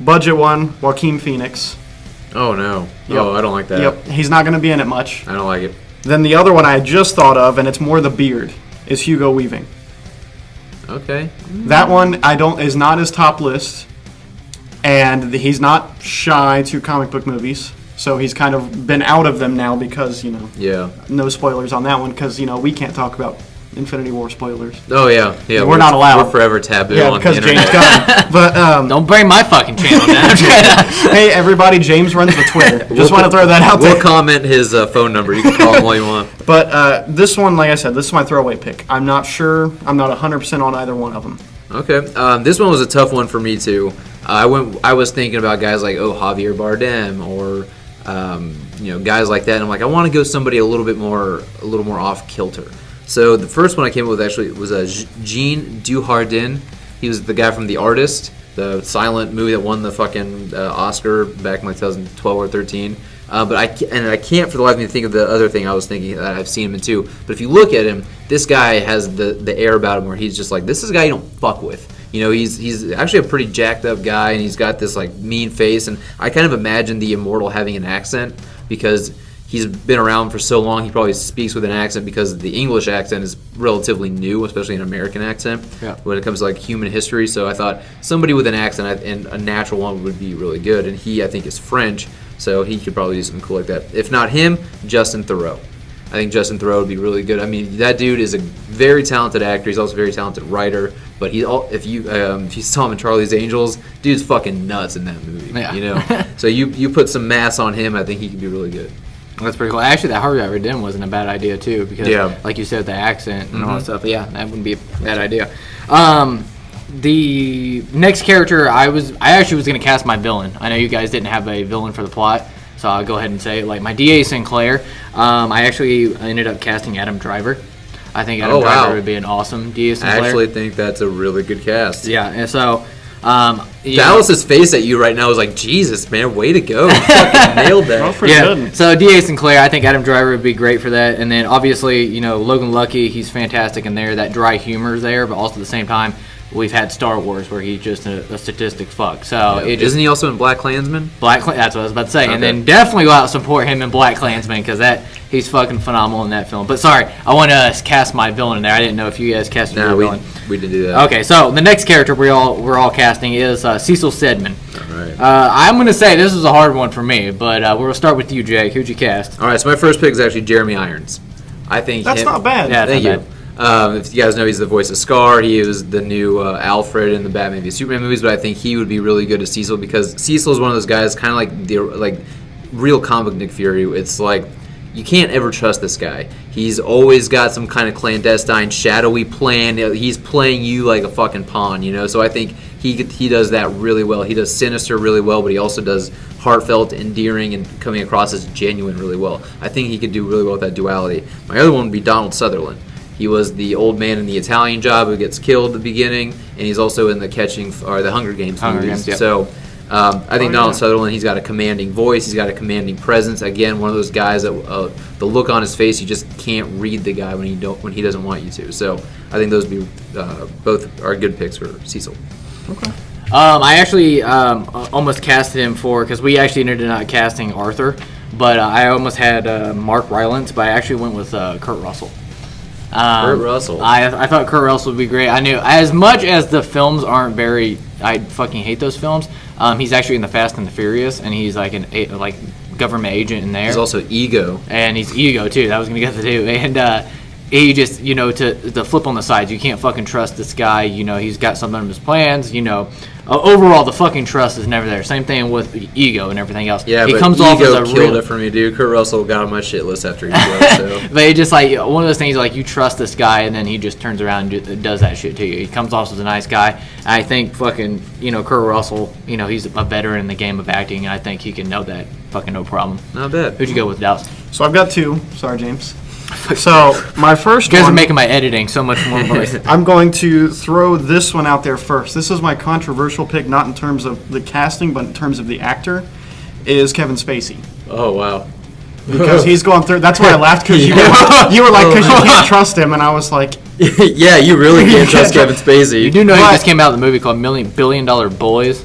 budget one, Joaquin Phoenix. Oh, no. Yep. Oh, I don't like that. Yep, he's not going to be in it much. I don't like it. Then the other one I just thought of, and it's more the beard, is Hugo Weaving. Okay. That one is not his top list, and he's not shy to comic book movies, so he's kind of been out of them now because, Yeah. no spoilers on that one because, we can't talk about Infinity War spoilers. Oh, yeah. Yeah. We're not allowed. We're forever taboo Yeah, on the because internet. James Gunn. But, Don't bring my fucking channel down. hey, everybody, James runs the Twitter. Just want to throw that out there. We'll comment his phone number. You can call him all you want. But this one, like I said, this is my throwaway pick. I'm not sure. I'm not 100% on either one of them. Okay. This one was a tough one for me, too. I was thinking about guys like, Javier Bardem or, guys like that. And I'm like, I want to go somebody a little more off kilter. So the first one I came up with actually was Jean Dujardin. He was the guy from The Artist, the silent movie that won the fucking Oscar back in like 2012 or 13. But I can't for the life of me think of the other thing I was thinking that I've seen him in too. But if you look at him, this guy has the air about him where he's just like, this is a guy you don't fuck with. He's actually a pretty jacked up guy, and he's got this like mean face. And I kind of imagine the Immortal having an accent because he's been around for so long, he probably speaks with an accent because the English accent is relatively new, especially an American accent when it comes to like human history. So I thought somebody with an accent and a natural one would be really good. And he, I think, is French, so he could probably do something cool like that. If not him, Justin Theroux. I think Justin Theroux would be really good. I mean, that dude is a very talented actor. He's also a very talented writer. But if you saw him in Charlie's Angels, dude's fucking nuts in that movie. Yeah. So you put some mass on him, I think he could be really good. That's pretty cool. Actually, that Harvey Bardem wasn't a bad idea too, because like you said, the accent and all that stuff. Yeah, that wouldn't be a bad idea. The next character I actually was gonna cast my villain. I know you guys didn't have a villain for the plot, so I'll go ahead and say it. Like my D.A. Sinclair. I actually ended up casting Adam Driver. I think Adam Driver would be an awesome D.A. Sinclair. I actually think that's a really good cast. Yeah, and so. Dallas's face at you right now is like, Jesus, man, way to go. You fucking nailed that. Good. So D.A. Sinclair, I think Adam Driver would be great for that. And then obviously, Logan Lucky, he's fantastic in there. That dry humor is there, but also at the same time, we've had Star Wars where he's just a statistic fuck. So isn't he also in Black Klansman? That's what I was about to say. Okay. And then definitely go out and support him in Black Klansman because he's fucking phenomenal in that film. But sorry, I want to cast my villain in there. I didn't know if you guys cast your villain. We didn't do that. Okay, so the next character we're all casting is Cecil Sedman. All right. I'm going to say this is a hard one for me, but we'll start with you, Jake. Who'd you cast? All right, so my first pick is actually Jeremy Irons. I think that's not bad. Yeah, thank you. If you guys know, he's the voice of Scar. He was the new Alfred in the Batman v Superman movies, but I think he would be really good as Cecil because Cecil is one of those guys, kind of like the real comic Nick Fury. It's like you can't ever trust this guy. He's always got some kind of clandestine, shadowy plan. He's playing you like a fucking pawn, So I think he does that really well. He does sinister really well, but he also does heartfelt, endearing, and coming across as genuine really well. I think he could do really well with that duality. My other one would be Donald Sutherland. He was the old man in the Italian Job who gets killed at the beginning, and he's also in the Hunger Games movies. Yep. So I think Donald Sutherland, he's got a commanding voice, he's got a commanding presence. Again, one of those guys that the look on his face, you just can't read the guy when he doesn't want you to. So I think those both are good picks for Cecil. Okay. I actually almost casted him because we actually ended up casting Arthur, but I almost had Mark Rylance, but I actually went with Kurt Russell. Kurt Russell. I thought Kurt Russell would be great. I knew, as much as the films aren't I fucking hate those films. He's actually in the Fast and the Furious, and he's like like government agent in there. He's also Ego. And he's Ego too. That was gonna get to do. And he just, to flip on the sides, you can't fucking trust this guy. He's got something in his plans. Overall, the fucking trust is never there. Same thing with Ego and everything else. Yeah, he but comes Ego off as a killed real. it for me, dude. Kurt Russell got on my shit list after Ego. So. But he just like one of those things, like you trust this guy, and then he just turns around and does that shit to you. He comes off as a nice guy. I think fucking Kurt Russell, he's a veteran in the game of acting, and I think he can know that fucking no problem. Not bad. Who'd you go with, Dallas? So I've got two. Sorry, James. So my first You guys one, are making my editing so much more worth. I'm going to throw this one out there first. This is my controversial pick, not in terms of the casting, but in terms of the actor, is Kevin Spacey. Oh, wow. Because he's going through. That's why I laughed, because you were like, because you can't trust him, and I was like, Yeah, you really can't trust Kevin Spacey. You do know he just came out with a movie called Billion Dollar Boys?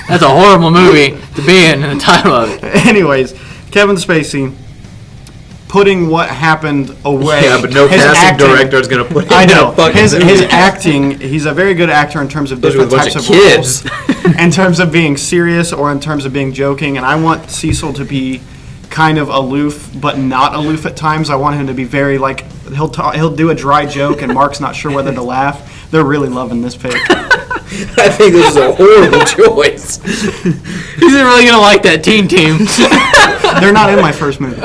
That's a horrible movie to be in the title of it. anyways, Kevin Spacey putting what happened away. Yeah, but no His casting acting- director is going to put him I know. in a fucking His movie. acting, he's a very good actor in terms of Especially different with a types bunch of of roles. kids. In terms of being serious or in terms of being joking. And I want Cecil to be kind of aloof, but not aloof at times. I want him to be very, like, he'll do a dry joke and Mark's not sure whether to laugh. They're really loving this pick. I think this is a horrible choice. Who's really going to like that teen team? They're not in my first movie.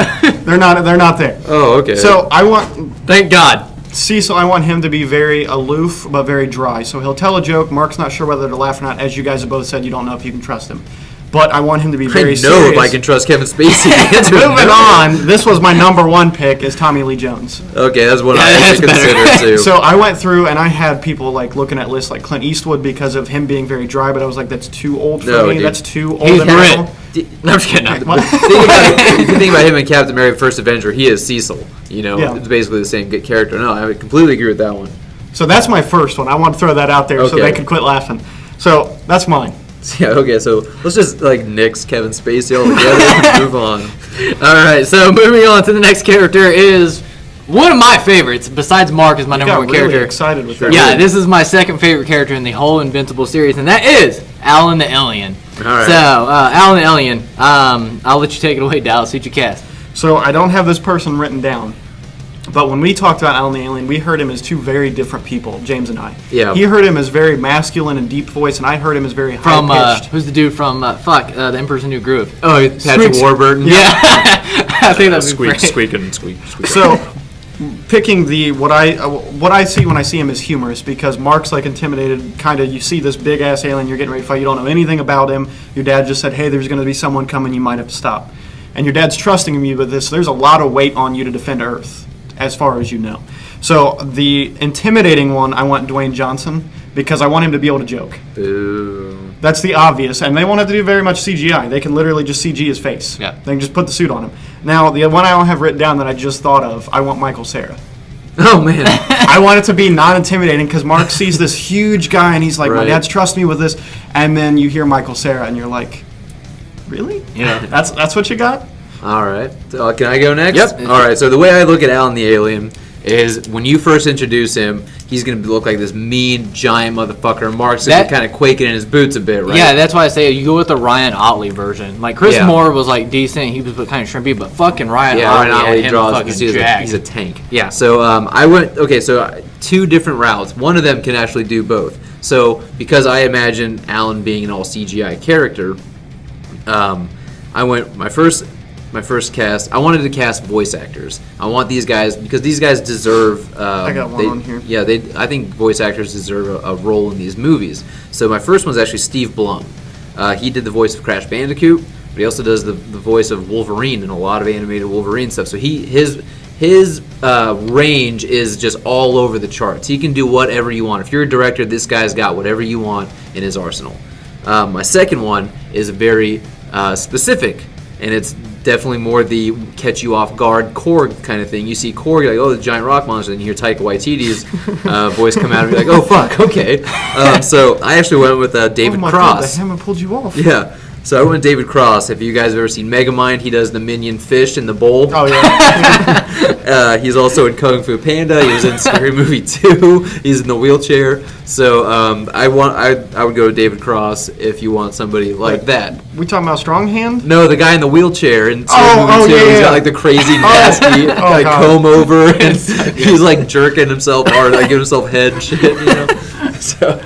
They're not there. Oh, okay. So I want Thank God. Cecil, I want him to be very aloof, but very dry. So he'll tell a joke. Mark's not sure whether to laugh or not. As you guys have both said, you don't know if you can trust him. But I want him to be very I know serious. if I can trust Kevin Spacey. Moving on, this was my number one pick, is Tommy Lee Jones. Okay, that's what I that's would consider too. So I went through and I had people like looking at lists like Clint Eastwood because of him being very dry, but I was like, that's too old for No, me. dude. That's too old. He's and Brit. now. No, I'm just kidding. What? If you think about him in Captain America: First Avenger, he is Cecil. Yeah. It's basically the same good character. No, I would completely agree with that one. So that's my first one. I want to throw that out there so Okay. they can quit laughing. So that's mine. Yeah, okay, so let's just nix Kevin Spacey altogether and move on. All right, so moving on to the next character is one of my favorites. Besides Mark is my number Got one really character. excited with that. Yeah, this is my second favorite character in the whole Invincible series, and that is Alan the Alien. All right. So, Alan the Alien, I'll let you take it away, Dallas. Who'd you cast? So I don't have this person written down, but when we talked about Alan the Alien, we heard him as two very different people, James and I. Yeah. He heard him as very masculine and deep voice, and I heard him as very From, high-pitched. who's the dude from, The Emperor's New Groove? Oh, Patrick Squeaks. Warburton. Yeah. I think that's Squeak, squeak, and squeak, squeak. So, picking what I see when I see him is humorous, because Mark's like intimidated. Kind of, you see this big ass alien, you're getting ready to fight. You don't know anything about him. Your dad just said, "Hey, there's going to be someone coming. You might have to stop." And your dad's trusting you with this. There's a lot of weight on you to defend Earth, as far as you know. So the intimidating one, I want Dwayne Johnson, because I want him to be able to joke. Boo. That's the obvious, and they won't have to do very much CGI. They can literally just CG his face. Yeah. They can just put the suit on him. Now, the one I don't have written down that I just thought of, I want Michael Cera. Oh, man. I want it to be non-intimidating, because Mark sees this huge guy, and he's like, my Right. dad's trust me with this, and then you hear Michael Cera, and you're like, really? Yeah. That's what you got? All right. So, can I go next? Yep. All right. So the way I look at Alan the Alien is when you first introduce him, he's going to look like this mean, giant motherfucker. Mark's going to That- be kind of quaking in his boots a bit, right? Yeah, that's why I say you go with the Ryan Otley version. Like, Chris Yeah. Moore was, decent. He was kind of shrimpy, but fucking Ryan Yeah, Otley Ryan had Otley him draws. fucking You see jacked. he's a tank. Yeah. So I went. Okay, so two different routes. One of them can actually do both. So because I imagine Alan being an all CGI character, I went my first cast, I wanted to cast voice actors. I want these guys because these guys deserve. I got one on here. Yeah, I think voice actors deserve a role in these movies. So my first one's actually Steve Blum. He did the voice of Crash Bandicoot, but he also does the voice of Wolverine in a lot of animated Wolverine stuff. So his range is just all over the charts. He can do whatever you want. If you're a director, this guy's got whatever you want in his arsenal. My second one is very specific, and it's definitely more the catch you off guard Korg kind of thing. You see Korg, you're like, oh, the giant rock monster, and you hear Taika Waititi's voice come out and be like, oh, fuck, okay. So I actually went with David Cross. God, the hammer pulled you off. Yeah. So I went with David Cross. If you guys have ever seen Megamind, he does the minion fish in the bowl. Oh, yeah. He's also in Kung Fu Panda. He was in Scary Movie 2. He's in the wheelchair. So I would go with David Cross if you want somebody like that. We talking about Strong Hand? No, the guy in the wheelchair in Scary Movie 2. Yeah, He's got like the crazy nasty comb over, and he's like jerking himself or like giving himself head and shit, you know. So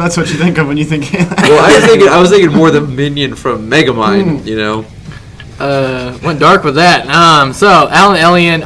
that's what you think of when you think. Well, I was thinking more the minion from Megamind, you know. Went dark with that. So Alan Elliott,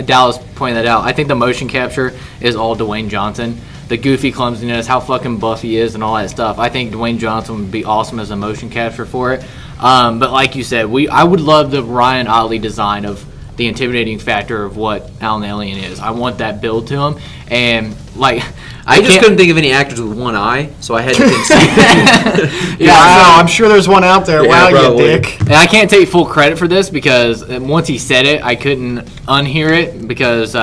Dallas pointed that out. I think the motion capture is all Dwayne Johnson. The goofy clumsiness, how fucking buff he is, and all that stuff. I think Dwayne Johnson would be awesome as a motion capture for it. But like you said, I would love the Ryan Otley design of the intimidating factor of what Alan Elliott is. I want that build to him, and like I just couldn't think of any actors with one eye, so I had to think something. I'm sure there's one out there. Yeah, wow, probably. you dick. And I can't take full credit for this because once he said it, I couldn't unhear it because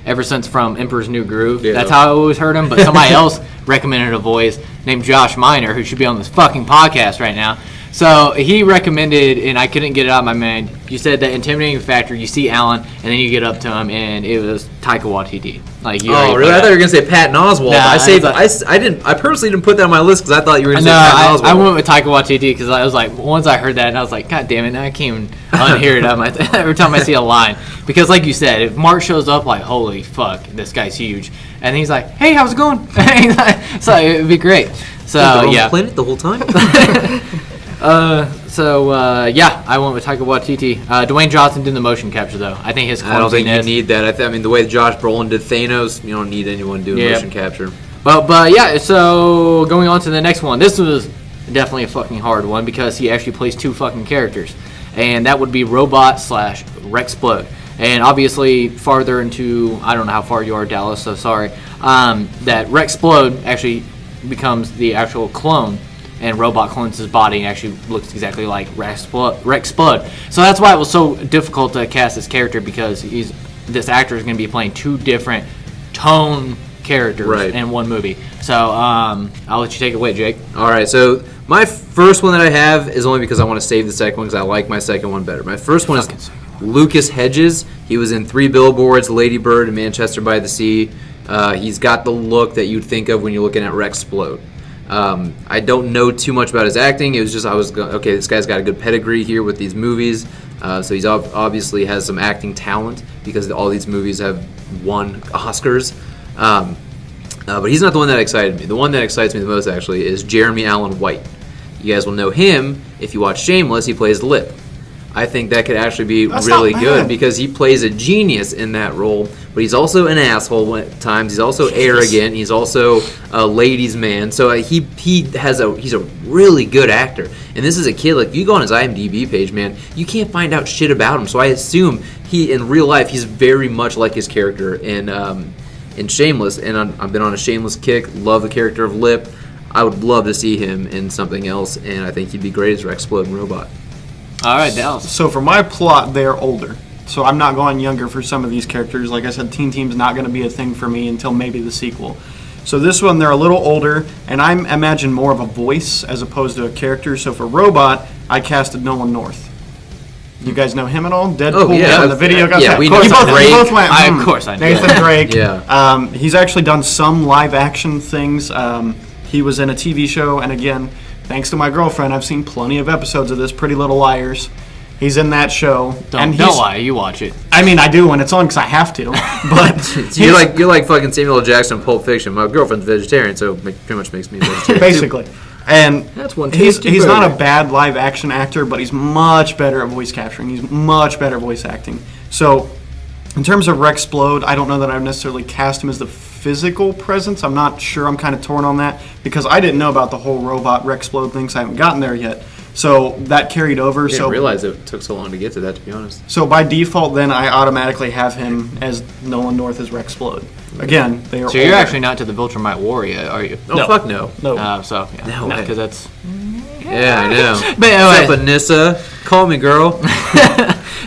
ever since from Emperor's New Groove, that's how I always heard him. But somebody else recommended a voice named Josh Miner, who should be on this fucking podcast right now. So he recommended, and I couldn't get it out of my mind. You said that intimidating factor. You see Alan, and then you get up to him, and it was Taika Waititi. Like you. Oh, really? I thought you were gonna say Patton Oswalt. Nah, I ppersonally didn't put that on my list because I thought you were gonna say Patton Oswalt. I went with Taika Waititi because I was like, once I heard that, and I was like, God damn it! Now I can't even unhear it out of my every time I see a line. Because like you said, if Mark shows up, like, holy fuck, this guy's huge, and he's like, hey, how's it going? So it'd be great. So yeah, playing it the whole time. I went with Taika Waititi. Dwayne Johnson did the motion capture, though. I think his clumsiness. I don't think you need that. I mean, the way Josh Brolin did Thanos, you don't need anyone doing motion capture. But yeah, so going on to the next one. This was definitely a fucking hard one because he actually plays two fucking characters. And that would be Robot / Rexplode. And obviously, farther into, I don't know how far you are, Dallas, so sorry, that Rexplode actually becomes the actual clone. And Robot clones his body and actually looks exactly like Rexplode. So that's why it was so difficult to cast this character because this actor is going to be playing two different tone characters in one movie. So I'll let you take it away, Jake. All right, so my first one that I have is only because I want to save the second one because I like my second one better. My first one is Lucas Hedges. He was in 3 Billboards, Lady Bird, and Manchester by the Sea. He's got the look that you'd think of when you're looking at Rexplode. I don't know too much about his acting. It was just okay, this guy's got a good pedigree here with these movies. So he's obviously has some acting talent because all these movies have won Oscars. But he's not the one that excited me. The one that excites me the most actually is Jeremy Allen White. You guys will know him if you watch Shameless. He plays Lip. I think that could actually be really good because he plays a genius in that role, but he's also an asshole at times. He's also arrogant. He's also a ladies' man. So he's a really good actor. And this is a kid, like, you go on his IMDb page, man, you can't find out shit about him. So I assume in real life, he's very much like his character in Shameless. And I've been on a Shameless kick. Love the character of Lip. I would love to see him in something else, and I think he'd be great as Rexplode Robot. All right, Dallas. So for my plot, they're older. So I'm not going younger for some of these characters. Like I said, Teen Team's not going to be a thing for me until maybe the sequel. So this one, they're a little older, and I imagine more of a voice as opposed to a character. So for Robot, I casted Nolan North. You guys know him at all? Deadpool, the video guy. Yeah, we know Drake. Both went, of course I know. Nathan Drake. Yeah. He's actually done some live action things. He was in a TV show, and again, thanks to my girlfriend, I've seen plenty of episodes of this Pretty Little Liars. He's in that show. Don't lie, you watch it. I mean, I do when it's on because I have to. But you're like fucking Samuel L. Jackson in Pulp Fiction. My girlfriend's vegetarian, so it pretty much makes me vegetarian. Basically. And That's one he's tasty not a burger. bad live action actor, but he's much better at voice capturing. He's much better at voice acting. So in terms of Rexplode, I don't know that I would necessarily cast him as the physical presence. I'm not sure. I'm kind of torn on that because I didn't know about the whole robot Rexplode thing, so I haven't gotten there yet. So that carried over. I didn't realize it took so long to get to that, to be honest. So by default, then I automatically have him as Nolan North as Rexplode. Again, they are. So you're older. actually not to the Viltrumite War yet, are you? Oh, fuck no. No. So yeah, No way. because that's. Yeah, I know. But anyway. What's up, Anissa? Call me, girl.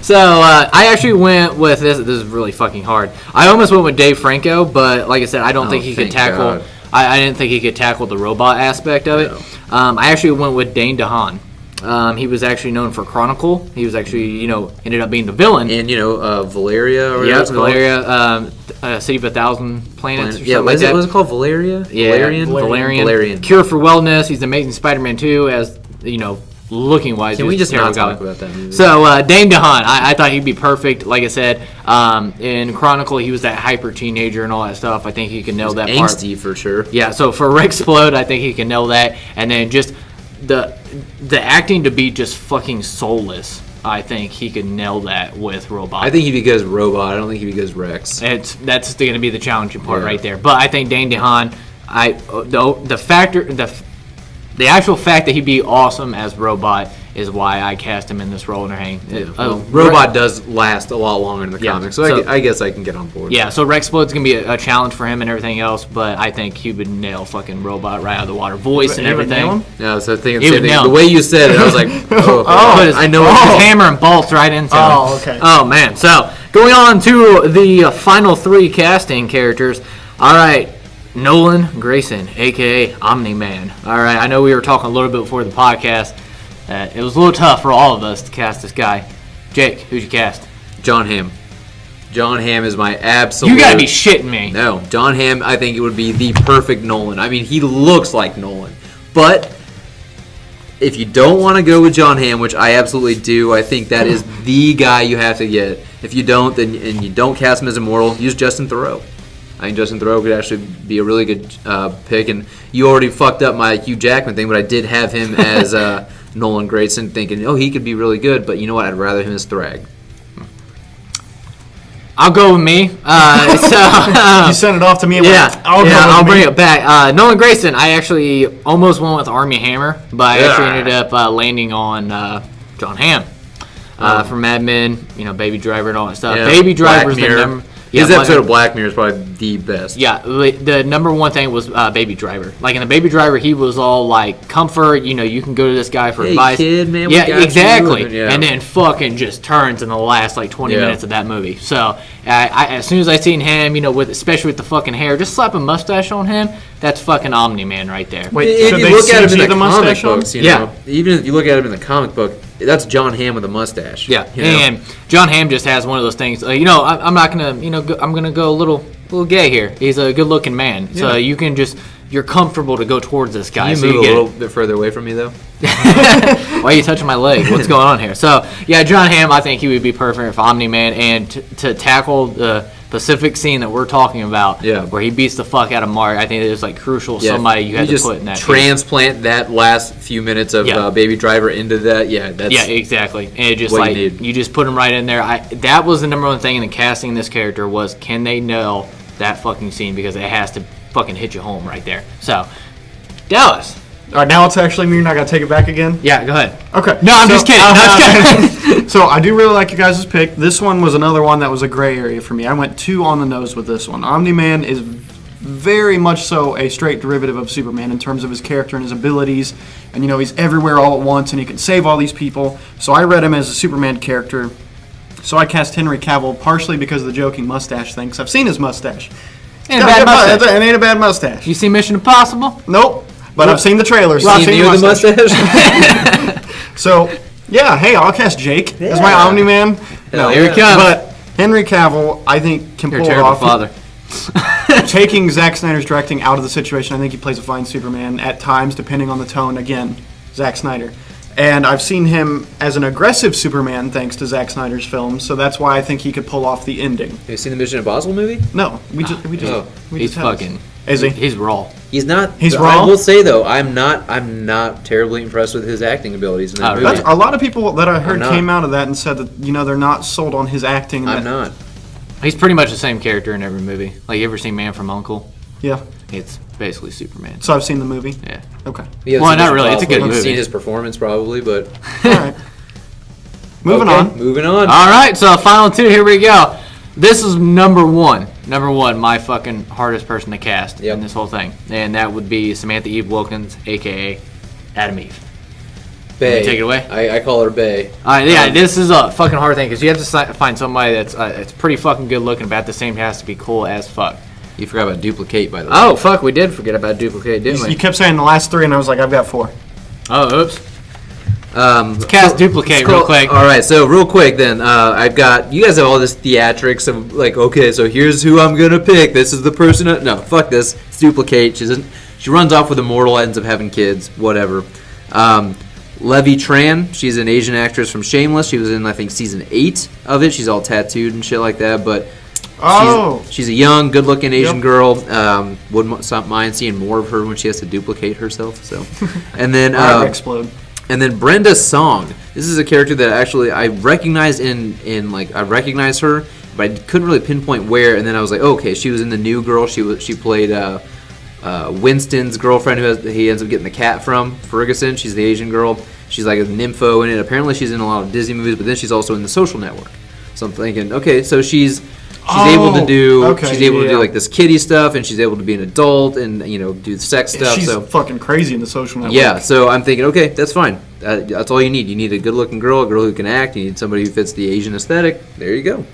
So I actually went with this. This is really fucking hard. I almost went with Dave Franco, but like I said, I don't think he could thank tackle. God. I didn't think he could tackle the robot aspect of it. I actually went with Dane DeHaan. He was actually known for Chronicle. He was actually, ended up being the villain. And, Valeria or whatever. Yeah, it's called. Valeria, City of a Thousand Planets. Or Yeah, something like that. was it called Valeria? Yeah, Valerian? Valerian. Cure for Wellness. He's the Amazing Spider-Man 2 as, looking wise. Can he we was just a terrible not talk guy. about that movie? So Dane DeHaan, I thought he'd be perfect. Like I said, in Chronicle, he was that hyper teenager and all that stuff. I think he can nail that part. Angsty for sure. Yeah. So for Rexplode, I think he can nail that. And then just the acting to be just fucking soulless. I think he could nail that with Robot. I think he goes Robot. I don't think he goes Rex. That's going to be the challenging part Yeah. right there. But I think Dane DeHaan, the actual fact that he'd be awesome as Robot is why I cast him in this role. Robot does last a lot longer in the Yeah, comics, so I guess I can get on board. Yeah, so Rexplode's going to be a challenge for him and everything else, but I think he would nail fucking Robot right out of the water. Voice and You would nail everything. him? No, so thinking He the would same thing. nail The him. way you said it, I was like, Put his, I know put what his hammer and bolts right into him. Oh, okay. Oh, man. So, going on to the final three casting characters. All right, Nolan Grayson, a.k.a. Omni-Man. All right, I know we were talking a little bit before the podcast. It was a little tough for all of us to cast this guy. Jake, who'd you cast? John Hamm. John Hamm is my absolute... You gotta be shitting me. No, John Hamm, I think it would be the perfect Nolan. I mean, he looks like Nolan. But if you don't want to go with John Hamm, which I absolutely do, I think that is the guy you have to get. If you don't, then and you don't cast him as Immortal, use Justin Theroux. I think Justin Theroux could actually be a really good pick. And you already fucked up my Hugh Jackman thing, but I did have him as Nolan Grayson, thinking, he could be really good. But you know what? I'd rather him as Thrag. I'll go with me. You sent it off to me. And Yeah, went, I'll go with I'll me. bring it back. Nolan Grayson, I actually almost went with Armie Hammer, but I actually ended up landing on John Hamm from Mad Men, Baby Driver and all that stuff. Yeah, Baby Driver's Black the Mirror. number. His episode of Black Mirror is probably the best. Yeah, the number one thing was Baby Driver. Like in the Baby Driver, he was all like comfort. You can go to this guy for Hey, advice. kid, man, we yeah, got you. exactly. Yeah. And then fucking just turns in the last like 20 Yeah. minutes of that movie. So as soon as I seen him, especially with the fucking hair, just slap a mustache on him. That's fucking Omni Man right there. Wait, If should you they look at him CG in the comic mustache on? books, Yeah. even if you look at him in the comic book, that's John Hamm with a mustache. Yeah, you know? and John Hamm just has one of those things. I'm not gonna, I'm gonna go a little gay here. He's a good-looking man, so you're comfortable to go towards this guy. Can so you move you a get little bit further away from me, though? Why are you touching my leg? What's going on here? So yeah, John Hamm, I think he would be perfect for Omni Man, and to tackle the specific scene that we're talking about, where he beats the fuck out of Mark. I think it is like crucial. Somebody you had to just put in that. transplant that last few minutes of Baby Driver into that. Yeah, that's exactly. And it just what like you need. you just put him right in there. That was the number one thing in the casting this character was can they nail that fucking scene because it has to fucking hit you home right there. So Dallas. All right, now it's actually me. You're not going to take it back again? Yeah, go ahead. Okay. No, I'm just kidding. No, I'm just kidding. So I do really like you guys' pick. This one was another one that was a gray area for me. I went 2 on the nose with this one. Omni-Man is very much so a straight derivative of Superman in terms of his character and his abilities. And, he's everywhere all at once, and he can save all these people. So I read him as a Superman character. So I cast Henry Cavill partially because of the joking mustache thing, because I've seen his mustache. Ain't a bad mustache. It ain't a bad mustache. You see Mission Impossible? Nope. But I've seen the trailers. You I've seen seen me with the mustache. mustache? So, yeah, hey, I'll cast Jake as my Omni-Man. No, Here he comes. But Henry Cavill, I think, can You're a pull it terrible off. father. Taking Zack Snyder's directing out of the situation, I think he plays a fine Superman at times, depending on the tone. Again, Zack Snyder. And I've seen him as an aggressive Superman thanks to Zack Snyder's films, so that's why I think he could pull off the ending. Have you seen the Mission Impossible movie? No, we just He's have. fucking. Is he? He's raw. He's not. He's I raw? will say though, I'm not terribly impressed with his acting abilities in that movie. That's, a lot of people that I heard I'm not. came out of that and said that they're not sold on his acting. And I'm not. He's pretty much the same character in every movie. Like, you ever seen Man from U.N.C.L.E.? Yeah. It's basically Superman. So I've seen the movie. Yeah. Okay. Yeah, Well, not really. It's a good You've movie. seen his performance probably, but All right. Moving on. Moving on. All right, so final two. Here we go. This is number one. Number one, my fucking hardest person to cast in this whole thing, and that would be Samantha Eve Wilkins, aka Adam Eve. Bay. Take it away. I call her Bay. All right, yeah, this is a fucking hard thing because you have to find somebody that's pretty fucking good looking, but at the same time has to be cool as fuck. You forgot about Duplicate, by the way. Oh fuck, we did forget about Duplicate, didn't we? You kept saying the last three, and I was like, I've got four. Oh, oops. Let's cast Duplicate real quick. All right, so real quick then, I've got, you guys have all this theatrics of like, okay, so here's who I'm gonna pick. This is the person. No, fuck this. It's Duplicate. She runs off with Immortal, ends up having kids. Whatever. Levy Tran. She's an Asian actress from Shameless. She was in, I think, season 8 of it. She's all tattooed and shit like that, but. She's a young, good-looking Asian girl. Wouldn't mind seeing more of her when she has to duplicate herself. So, and then Explode. And then Brenda Song. This is a character that actually I recognized in like I recognize her, but I couldn't really pinpoint where. And then I was like, okay, she was in the New Girl. She played Winston's girlfriend, he ends up getting the cat from, Ferguson. She's the Asian girl. She's like a nympho in it. Apparently, she's in a lot of Disney movies, but then she's also in The Social Network. So I'm thinking, okay, so she's able to do like this kiddie stuff, and she's able to be an adult and do sex stuff. She's so fucking crazy in The Social Network. yeah, so I'm thinking, okay, that's fine. That's all you need. You need a good-looking girl, a girl who can act. You need somebody who fits the Asian aesthetic. There you go.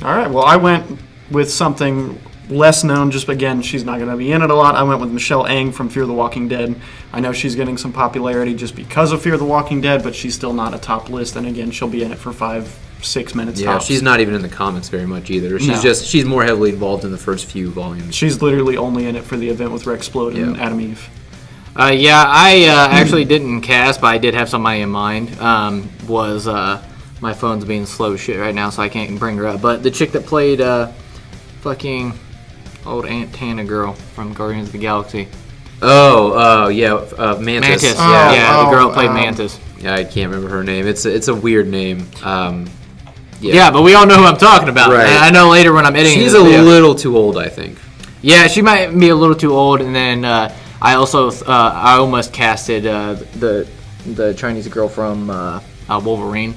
All right. Well, I went with something less known. Just again, she's not going to be in it a lot. I went with Michelle Ang from Fear the Walking Dead. I know she's getting some popularity just because of Fear the Walking Dead, but she's still not a top list. And again, she'll be in it for 5-6 minutes. Yeah, tops. she's not even in the comics very much either. She's more heavily involved in the first few volumes. She's literally only in it for the event with Rexplode and Adam Eve. I actually didn't cast, but I did have somebody in mind. My phone's being slow as shit right now, so I can't bring her up. But the chick that played fucking old Aunt Tana girl from Guardians of the Galaxy. Mantis. Mantis. Yeah, The girl that played Mantis. yeah, I can't remember her name. It's a weird name. Yeah, but we all know who I'm talking about. Right. And I know later when I'm editing She's this a video. little too old, I think. Yeah, she might be a little too old. And then I also I almost casted the Chinese girl from Wolverine.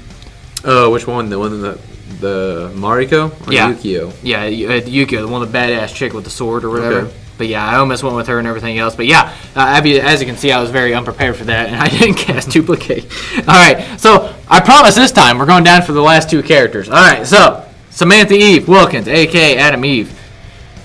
Oh, which one? The one that the Mariko or Yukio? Yeah, Yukio, the one with the badass chick with the sword or whatever. Okay. But yeah, I almost went with her and everything else. But yeah, Abby, as you can see, I was very unprepared for that, and I didn't cast Duplicate. All right, so I promise this time we're going down for the last two characters. All right, so Samantha Eve Wilkins, a.k.a. Adam Eve.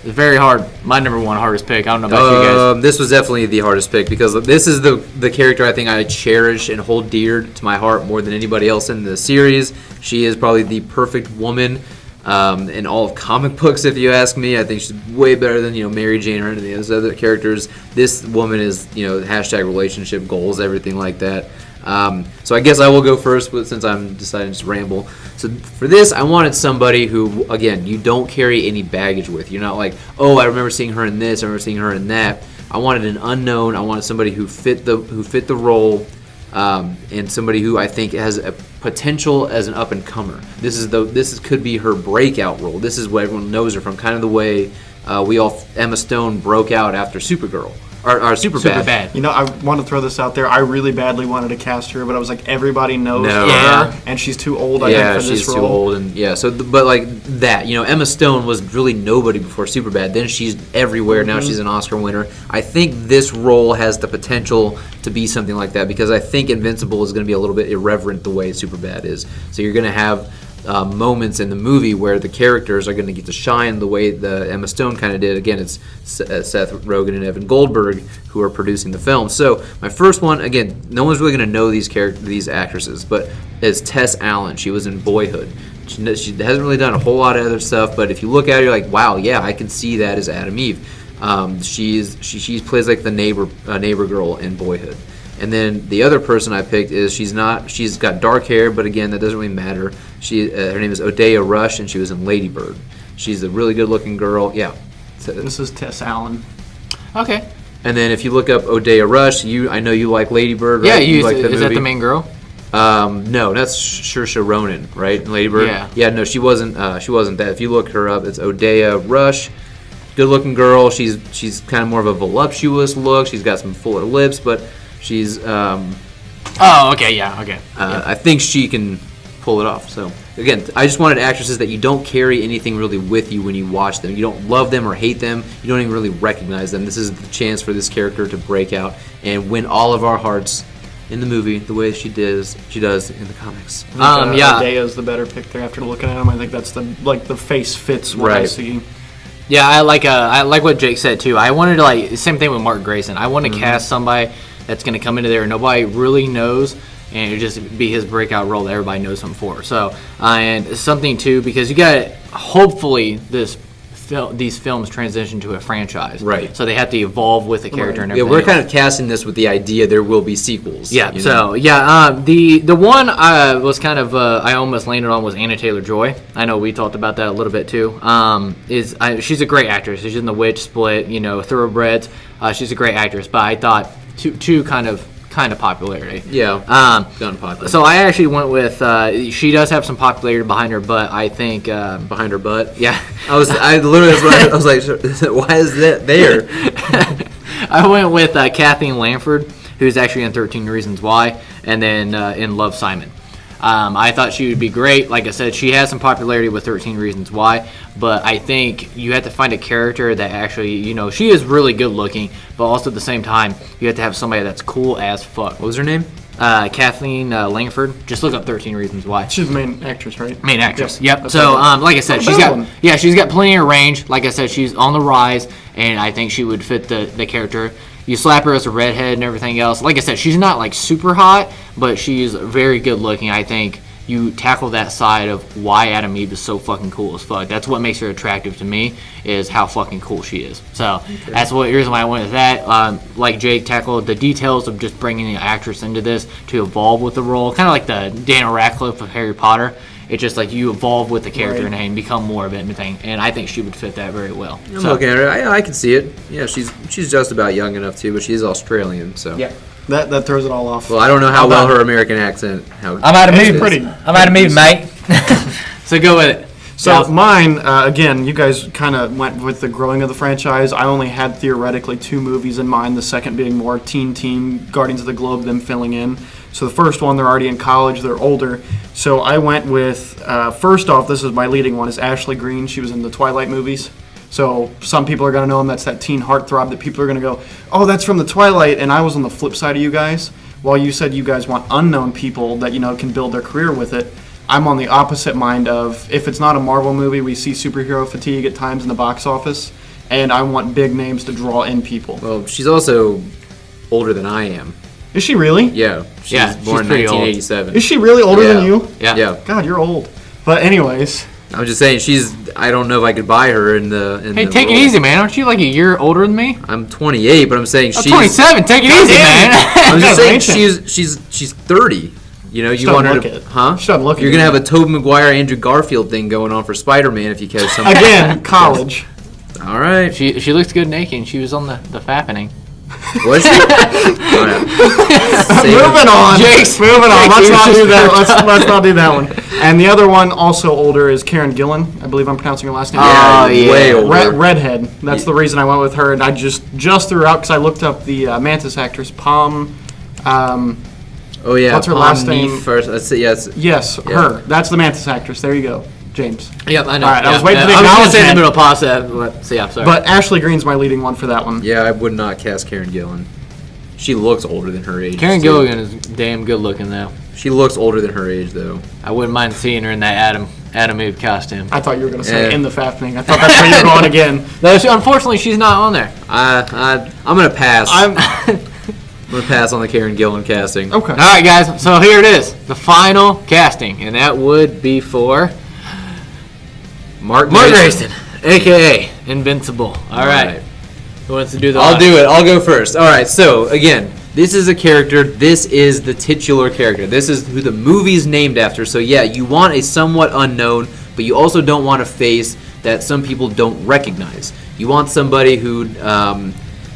It's very hard. My number one hardest pick. I don't know about you guys. This was definitely the hardest pick because this is the character I think I cherish and hold dear to my heart more than anybody else in the series. She is probably the perfect woman in all of comic books, if you ask me. I think she's way better than Mary Jane or any of those other characters. This woman is hashtag relationship goals, everything like that. So I guess I will go first, but since I'm deciding to ramble. So for this, I wanted somebody who, again, you don't carry any baggage with. You're not like, oh, I remember seeing her in this, I remember seeing her in that. I wanted an unknown. I wanted somebody who fit the role, and somebody who I think has a potential as an up and comer. This could be her breakout role. This is what everyone knows her from, kind of the way Emma Stone broke out after Supergirl. Or Superbad. I want to throw this out there. I really badly wanted to cast her, but I was like, everybody knows her, and she's too old. I think for this role. She's too old, and So, but like that, Emma Stone was really nobody before Superbad. Then she's everywhere. Now she's an Oscar winner. I think this role has the potential to be something like that because I think Invincible is going to be a little bit irreverent the way Superbad is. So you're going to have moments in the movie where the characters are going to get to shine the way the Emma Stone kind of did. Again, it's Seth Rogen and Evan Goldberg who are producing the film. So my first one, again, no one's really going to know these actresses, but is Tess Allen. She was in Boyhood. She hasn't really done a whole lot of other stuff, but if you look at her, you're like, wow, yeah, I can see that as Adam Eve. She plays like the neighbor girl in Boyhood. And then the other person I picked is she's got dark hair, but again, that doesn't really matter. Her name is Odeya Rush, and she was in Lady Bird. She's a really good-looking girl. Yeah. This is Tess Allen. Okay. And then if you look up Odeya Rush, I know you like Lady Bird, right? Yeah, like is that the main girl? No, that's Saoirse Ronan, right? Lady Bird. Yeah. Yeah. No, she wasn't. She wasn't that. If you look her up, it's Odeya Rush. Good-looking girl. She's kind of more of a voluptuous look. She's got some fuller lips, but she's. Oh, okay. Yeah. Okay. I think she can pull it off. So again, I just wanted actresses that you don't carry anything really with you when you watch them. You don't love them or hate them. You don't even really recognize them. This is the chance for this character to break out and win all of our hearts in the movie the way she does in the comics. Yeah. Odeya's the better pick there after looking at him. I think that's the face fits what I see. Yeah, I like what Jake said too. I wanted to same thing with Mark Grayson. I want to cast somebody that's going to come into there and nobody really knows, and it just be his breakout role that everybody knows him for. So and something too, because you got hopefully these films transition to a franchise, right? So they have to evolve with the character and everything. Yeah, we're kind of casting this with the idea there will be sequels. Yeah. So the one I was kind of I almost landed on was Anna Taylor-Joy. I know we talked about that a little bit too. She's a great actress. She's in The Witch, Split, Thoroughbreds. She's a great actress, but I thought too kind of popularity. Yeah. Unpopular. So I actually went with she does have some popularity behind her, but I think behind her butt. Yeah. I was like, why is that there? I went with Kathleen Lanford, who's actually in 13 Reasons Why, and then in Love, Simon. I thought she would be great. Like I said, she has some popularity with 13 Reasons Why, but I think you have to find a character that actually, she is really good looking, but also at the same time, you have to have somebody that's cool as fuck. What was her name? Kathleen Langford. Just look up 13 Reasons Why. She's the main actress, right? Main actress. Yep. So, like I said, she's got plenty of range. Like I said, she's on the rise, and I think she would fit the character. You slap her as a redhead and everything else. Like I said, she's not super hot, but she's very good looking. I think you tackle that side of why Adam Eve is so fucking cool as fuck. That's what makes her attractive to me, is how fucking cool she is. So that's the reason why I went with that. Like Jake tackled the details of just bringing the actress into this to evolve with the role, kind of like the Daniel Radcliffe of Harry Potter. It's just like you evolve with the character and become more of it and everything. And I think she would fit that very well. I'm looking at her. I can see it. Yeah, she's just about young enough too, but she's Australian, so. Yeah. That throws it all off. Well, I don't know how well her American accent. I'm out of movie. I'm out of movie, mate. So go with it. So mine, again, you guys kind of went with the growing of the franchise. I only had theoretically 2 movies in mind, the second being more teen, Guardians of the Globe, them filling in. So the first one, they're already in college, they're older. So I went with, first off, this is my leading one, is Ashley Greene. She was in the Twilight movies. So some people are going to know him. That's that teen heartthrob that people are going to go, oh, that's from the Twilight. And I was on the flip side of you guys. While you said you guys want unknown people that, can build their career with it, I'm on the opposite mind of, if it's not a Marvel movie, we see superhero fatigue at times in the box office, and I want big names to draw in people. Well, she's also older than I am. Is she really? Yeah. She's born in 1987. Is she really older than you? Yeah. God, you're old. But anyways. I'm just saying, I don't know if I could buy her in the Hey, take it easy, man. Aren't you like a year older than me? I'm 28, but I'm saying she's 27. Take it easy, man. I'm just saying she's 30. You want her to, huh? She doesn't look. You're gonna have a Tobey Maguire, Andrew Garfield thing going on for Spider-Man if you catch something. Again, college. All right. She looks good naked. And she was on the Fappening. Was she? Moving on. Jake's moving on. Let's not do that. Let's not do that one. And the other one, also older, is Karen Gillan. I believe I'm pronouncing her last name. Yeah, way older. Redhead. That's the reason I went with her. And I just threw out because I looked up the Mantis actress, Palm. Oh yeah. What's her last name? First, let's see. Yes, her. That's the Mantis actress. There you go, James. Yep, I know. All right, I was waiting for the I was going to say in the acknowledgement. middle pause that. So yeah, sorry. But Ashley Greene's my leading one for that one. Yeah, I would not cast Karen Gillan. She looks older than her age. Karen Gillan is damn good looking though. She looks older than her age though. I wouldn't mind seeing her in that Adam Eve costume. I thought you were going to say in the Fappening. I thought that's where you were going again. No, unfortunately, she's not on there. I'm gonna pass. I'm gonna pass on the Karen Gillan casting. Okay. All right, guys. So here it is, the final casting, and that would be for Mark Grayson, aka Invincible. All right. Who wants to do the? I'll do it. I'll go first. All right. So again, this is a character, this is the titular character. This is who the movie's named after. So yeah, you want a somewhat unknown, but you also don't want a face that some people don't recognize. You want somebody who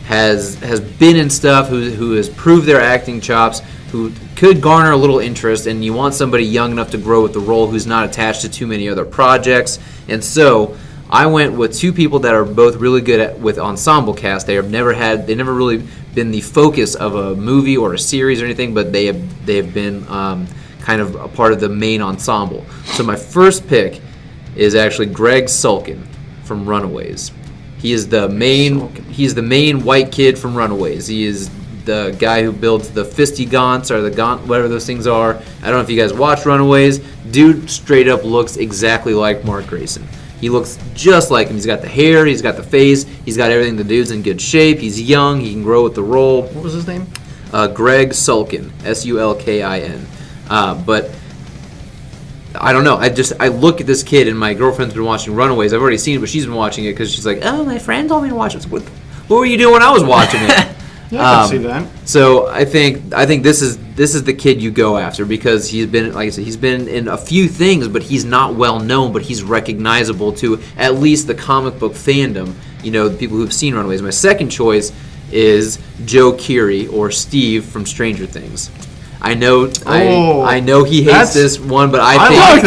has been in stuff, who has proved their acting chops, who could garner a little interest, and you want somebody young enough to grow with the role who's not attached to too many other projects. And so I went with two people that are both really good with ensemble cast. They never really been the focus of a movie or a series or anything, but they have been kind of a part of the main ensemble. So my first pick is actually Greg Sulkin from Runaways. He's the main white kid from Runaways. He is the guy who builds the fisty gaunts or the gaunt, whatever those things are. I don't know if you guys watch Runaways. Dude straight up looks exactly like Mark Grayson. He looks just like him. He's got the hair, he's got the face, he's got everything. The dude's in good shape. He's young, he can grow with the role. What was his name? Greg Sulkin, Sulkin. But I don't know. I look at this kid, and my girlfriend's been watching Runaways. I've already seen it, but she's been watching it because she's like, "Oh, my friend told me to watch it." What were you doing when I was watching it? Yeah, I can see that. So I think this is the kid you go after because he's been, like I said, he's been in a few things, but he's not well known, but he's recognizable to at least the comic book fandom. You know, the people who've seen Runaways. My second choice is Joe Keery or Steve from Stranger Things. I know he hates this one, but I like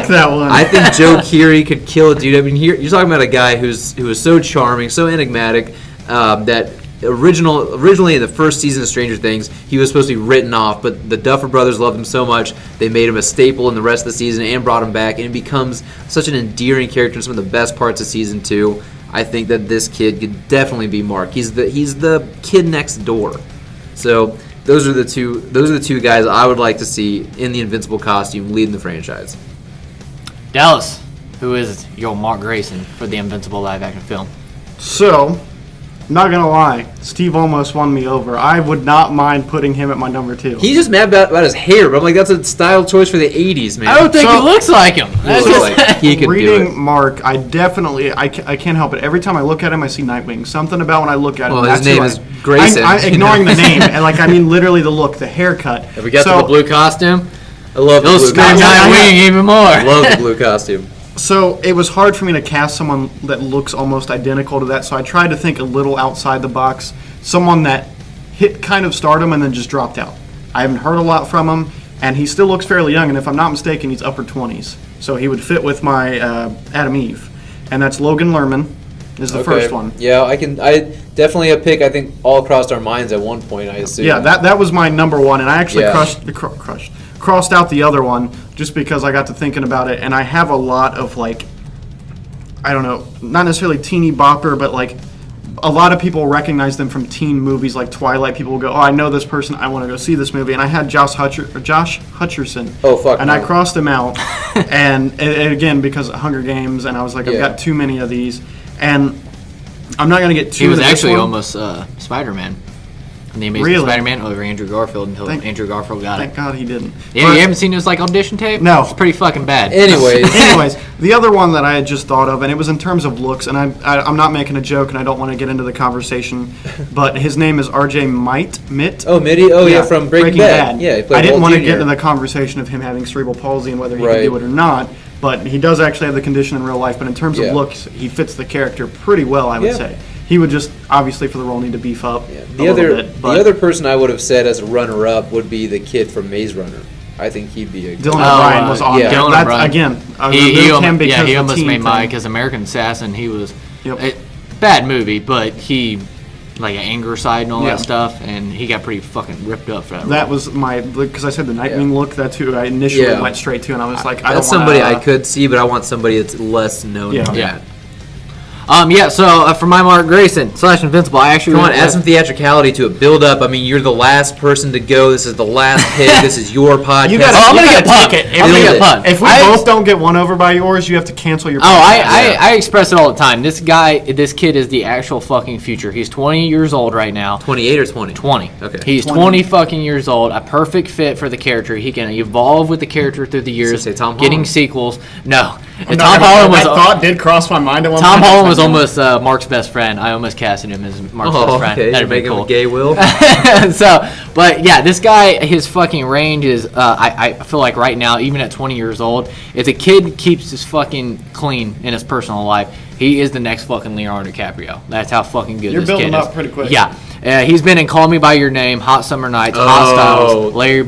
that one. I think Joe Keery could kill it, dude. I mean, you're talking about a guy who is so charming, so enigmatic, that originally in the first season of Stranger Things, he was supposed to be written off, but the Duffer Brothers loved him so much, they made him a staple in the rest of the season and brought him back, and he becomes such an endearing character in some of the best parts of season 2. I think that this kid could definitely be Mark. He's the kid next door. So those are the two guys I would like to see in the Invincible costume leading the franchise. Dallas, who is your Mark Grayson for the Invincible live-action film? So, not gonna lie, Steve almost won me over. I would not mind putting him at my number 2. He's just mad about his hair, but I'm like, that's a style choice for the 80s, man. I don't think he looks like him. He could do reading it. Mark, I can't help it. Every time I look at him, I see Nightwing. Something about when I look at him. Well, that's his name is Grayson. I'm ignoring the name, and I mean literally the look, the haircut. Have we got the blue costume? I love the He'll blue scream costume. Nightwing even more. I love the blue costume. So it was hard for me to cast someone that looks almost identical to that, so I tried to think a little outside the box. Someone that hit kind of stardom and then just dropped out. I haven't heard a lot from him, and he still looks fairly young, and if I'm not mistaken, he's upper 20s. So he would fit with my Adam Eve. And that's Logan Lerman is the first one. Yeah, I definitely a pick, I think, all crossed our minds at one point, I assume. Yeah, that was my number one, and I actually crossed out the other one just because I got to thinking about it, and I have a lot of, I don't know, not necessarily teeny bopper, but a lot of people recognize them from teen movies like Twilight. People will go, "Oh, I know this person. I want to go see this movie." And I had Josh Hutcherson. Oh, fuck. And I crossed him out, and again because of Hunger Games, and I was like, I've got too many of these, and I'm not going to get too. He was actually almost Spider-Man. And the Amazing Spider-Man over Andrew Garfield until Andrew Garfield got it. Thank God he didn't. Yeah, you haven't seen his audition tape? No. It's pretty fucking bad. Anyways, the other one that I had just thought of, and it was in terms of looks, and I'm not making a joke, and I don't want to get into the conversation, but his name is R.J. Mitt. Oh, Mitty? Oh, yeah, from Breaking Bad. Yeah, he played I didn't Walt want to Jr. get into the conversation of him having cerebral palsy and whether he can do it or not, but he does actually have the condition in real life, but in terms of looks, he fits the character pretty well, I would say. He would just, obviously, for the role, need to beef up a little bit. The other person I would have said as a runner-up would be the kid from Maze Runner. I think he'd be a good Dylan O'Brien was on there. Dylan O'Brien. Again, he almost made mine because American Assassin, he was a bad movie, but he, an anger side and all that stuff, and he got pretty fucking ripped up for that role. That was because I said the Nightwing look, that's who I initially went straight to, and I was like, I don't want somebody I could see, but I want somebody that's less known than that. So for my Mark Grayson / Invincible, I actually come on, add some theatricality to it. Build up. I mean, you're the last person to go. This is the last pick. This is your podcast. I'm gonna get pumped. If we both don't get one over by yours, you have to cancel your. I express it all the time. This kid is the actual fucking future. He's 20 years old right now. 28 or 20? 20. Okay. He's 20 fucking years old. A perfect fit for the character. He can evolve with the character through the years. Say Tom getting Holland. sequels. No. And Tom Holland was that thought did cross my mind at one Tom point. Holland was almost Mark's best friend. I almost casted him as Mark's best friend. Okay, you're That'd be making cool. a gay Will. So, but yeah, this guy, his fucking range is, I feel like right now, even at 20 years old, if the kid keeps his fucking clean in his personal life, he is the next fucking Leonardo DiCaprio. That's how fucking good You're this kid is. building up pretty quick. Yeah. He's been in Call Me By Your Name, Hot Summer Nights, Hostiles, Lady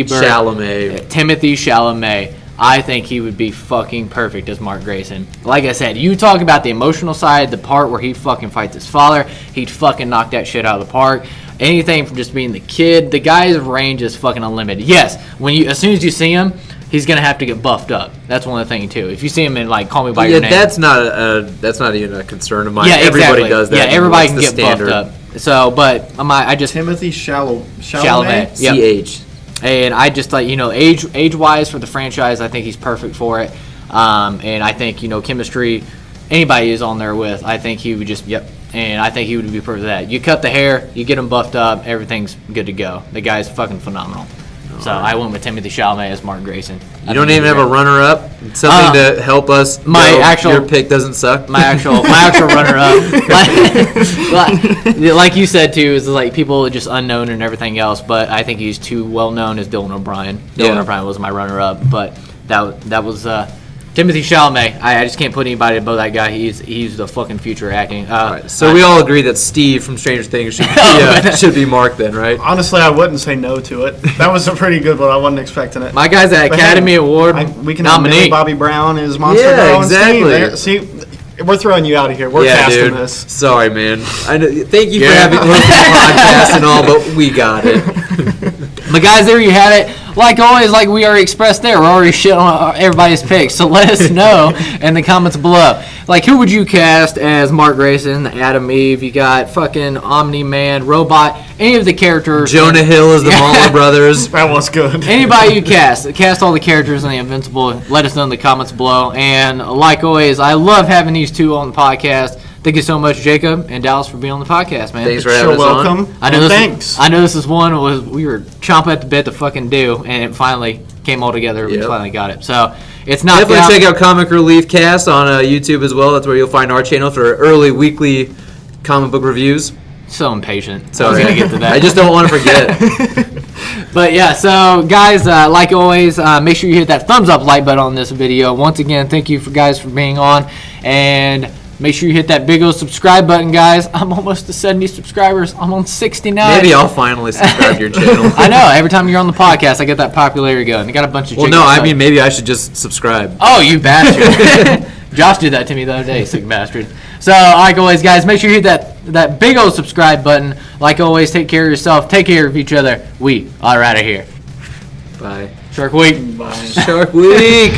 Bird, Chalamet. Timothy Chalamet. I think he would be fucking perfect as Mark Grayson. Like I said, you talk about the emotional side, the part where he fucking fights his father, he'd fucking knock that shit out of the park. Anything from just being the kid, the guy's range is fucking unlimited. Yes, as soon as you see him, he's gonna have to get buffed up. That's one of the things too. If you see him in like Call Me By Your Name, that's not even a concern of mine. yeah, Everybody exactly. does that. Yeah, everybody can It's the get standard. buffed up. So, but I just Timothy Chalamet. Chalamet. Yep. CH. And I just like, age wise for the franchise, I think he's perfect for it. And I think, chemistry, anybody is on there with, I think he would just, and I think he would be perfect for that. You cut the hair, you get him buffed up, everything's good to go. The guy's fucking phenomenal. So I went with Timothy Chalamet as Mark Grayson. You don't even have a runner-up? Something to help us your pick doesn't suck? My actual runner-up, like you said, too, is like people just unknown and everything else, but I think he's too well-known as Dylan O'Brien. Dylan O'Brien was my runner-up, but that was Timothy Chalamet. I just can't put anybody above that guy. He's the fucking future acting. Right, so we all agree that Steve from Stranger Things should be Mark then, right? Honestly, I wouldn't say no to it. That was a pretty good one. I wasn't expecting it. My guy's an Academy Award we can have nominee. Millie Bobby Brown as Monster Yeah, Girl and exactly. Steve. See, we're throwing you out of here. We're casting this. Sorry, man. Thank you for having listened to the podcast and all, but we got it. But guys, there you have it. Like always, like we already expressed there, we're already shit on everybody's picks. So let us know in the comments below. Like, who would you cast as Mark Grayson, Adam Eve? You got fucking Omni-Man, Robot, any of the characters. Jonah Hill as the Mauler brothers. That was good. Anybody you cast all the characters in the Invincible. Let us know in the comments below. And like always, I love having these two on the podcast. Thank you so much, Jacob and Dallas, for being on the podcast, man. Thanks for having us welcome. on. I know Thanks. I know this is one we were chomping at the bit to fucking do, and it finally came all together. We Yep. finally got it. So it's not Definitely check out Comic Relief Cast on YouTube as well. That's where you'll find our channel for early weekly comic book reviews. So impatient. So I was gonna get to that. I just don't want to forget. But yeah, so guys, like always, make sure you hit that thumbs up like button on this video. Once again, thank you guys for being on, and make sure you hit that big old subscribe button, guys. I'm almost to 70 subscribers. I'm on 69. Maybe I'll finally subscribe to your channel. I know. Every time you're on the podcast, I get that popularity going. I got a bunch of. Well, no, I mean maybe I should just subscribe. Oh, you bastard! Josh did that to me the other day, sick bastard. So, like always, guys, make sure you hit that big old subscribe button. Like always, take care of yourself. Take care of each other. We are out of here. Bye. Shark Week. Bye. Shark Week.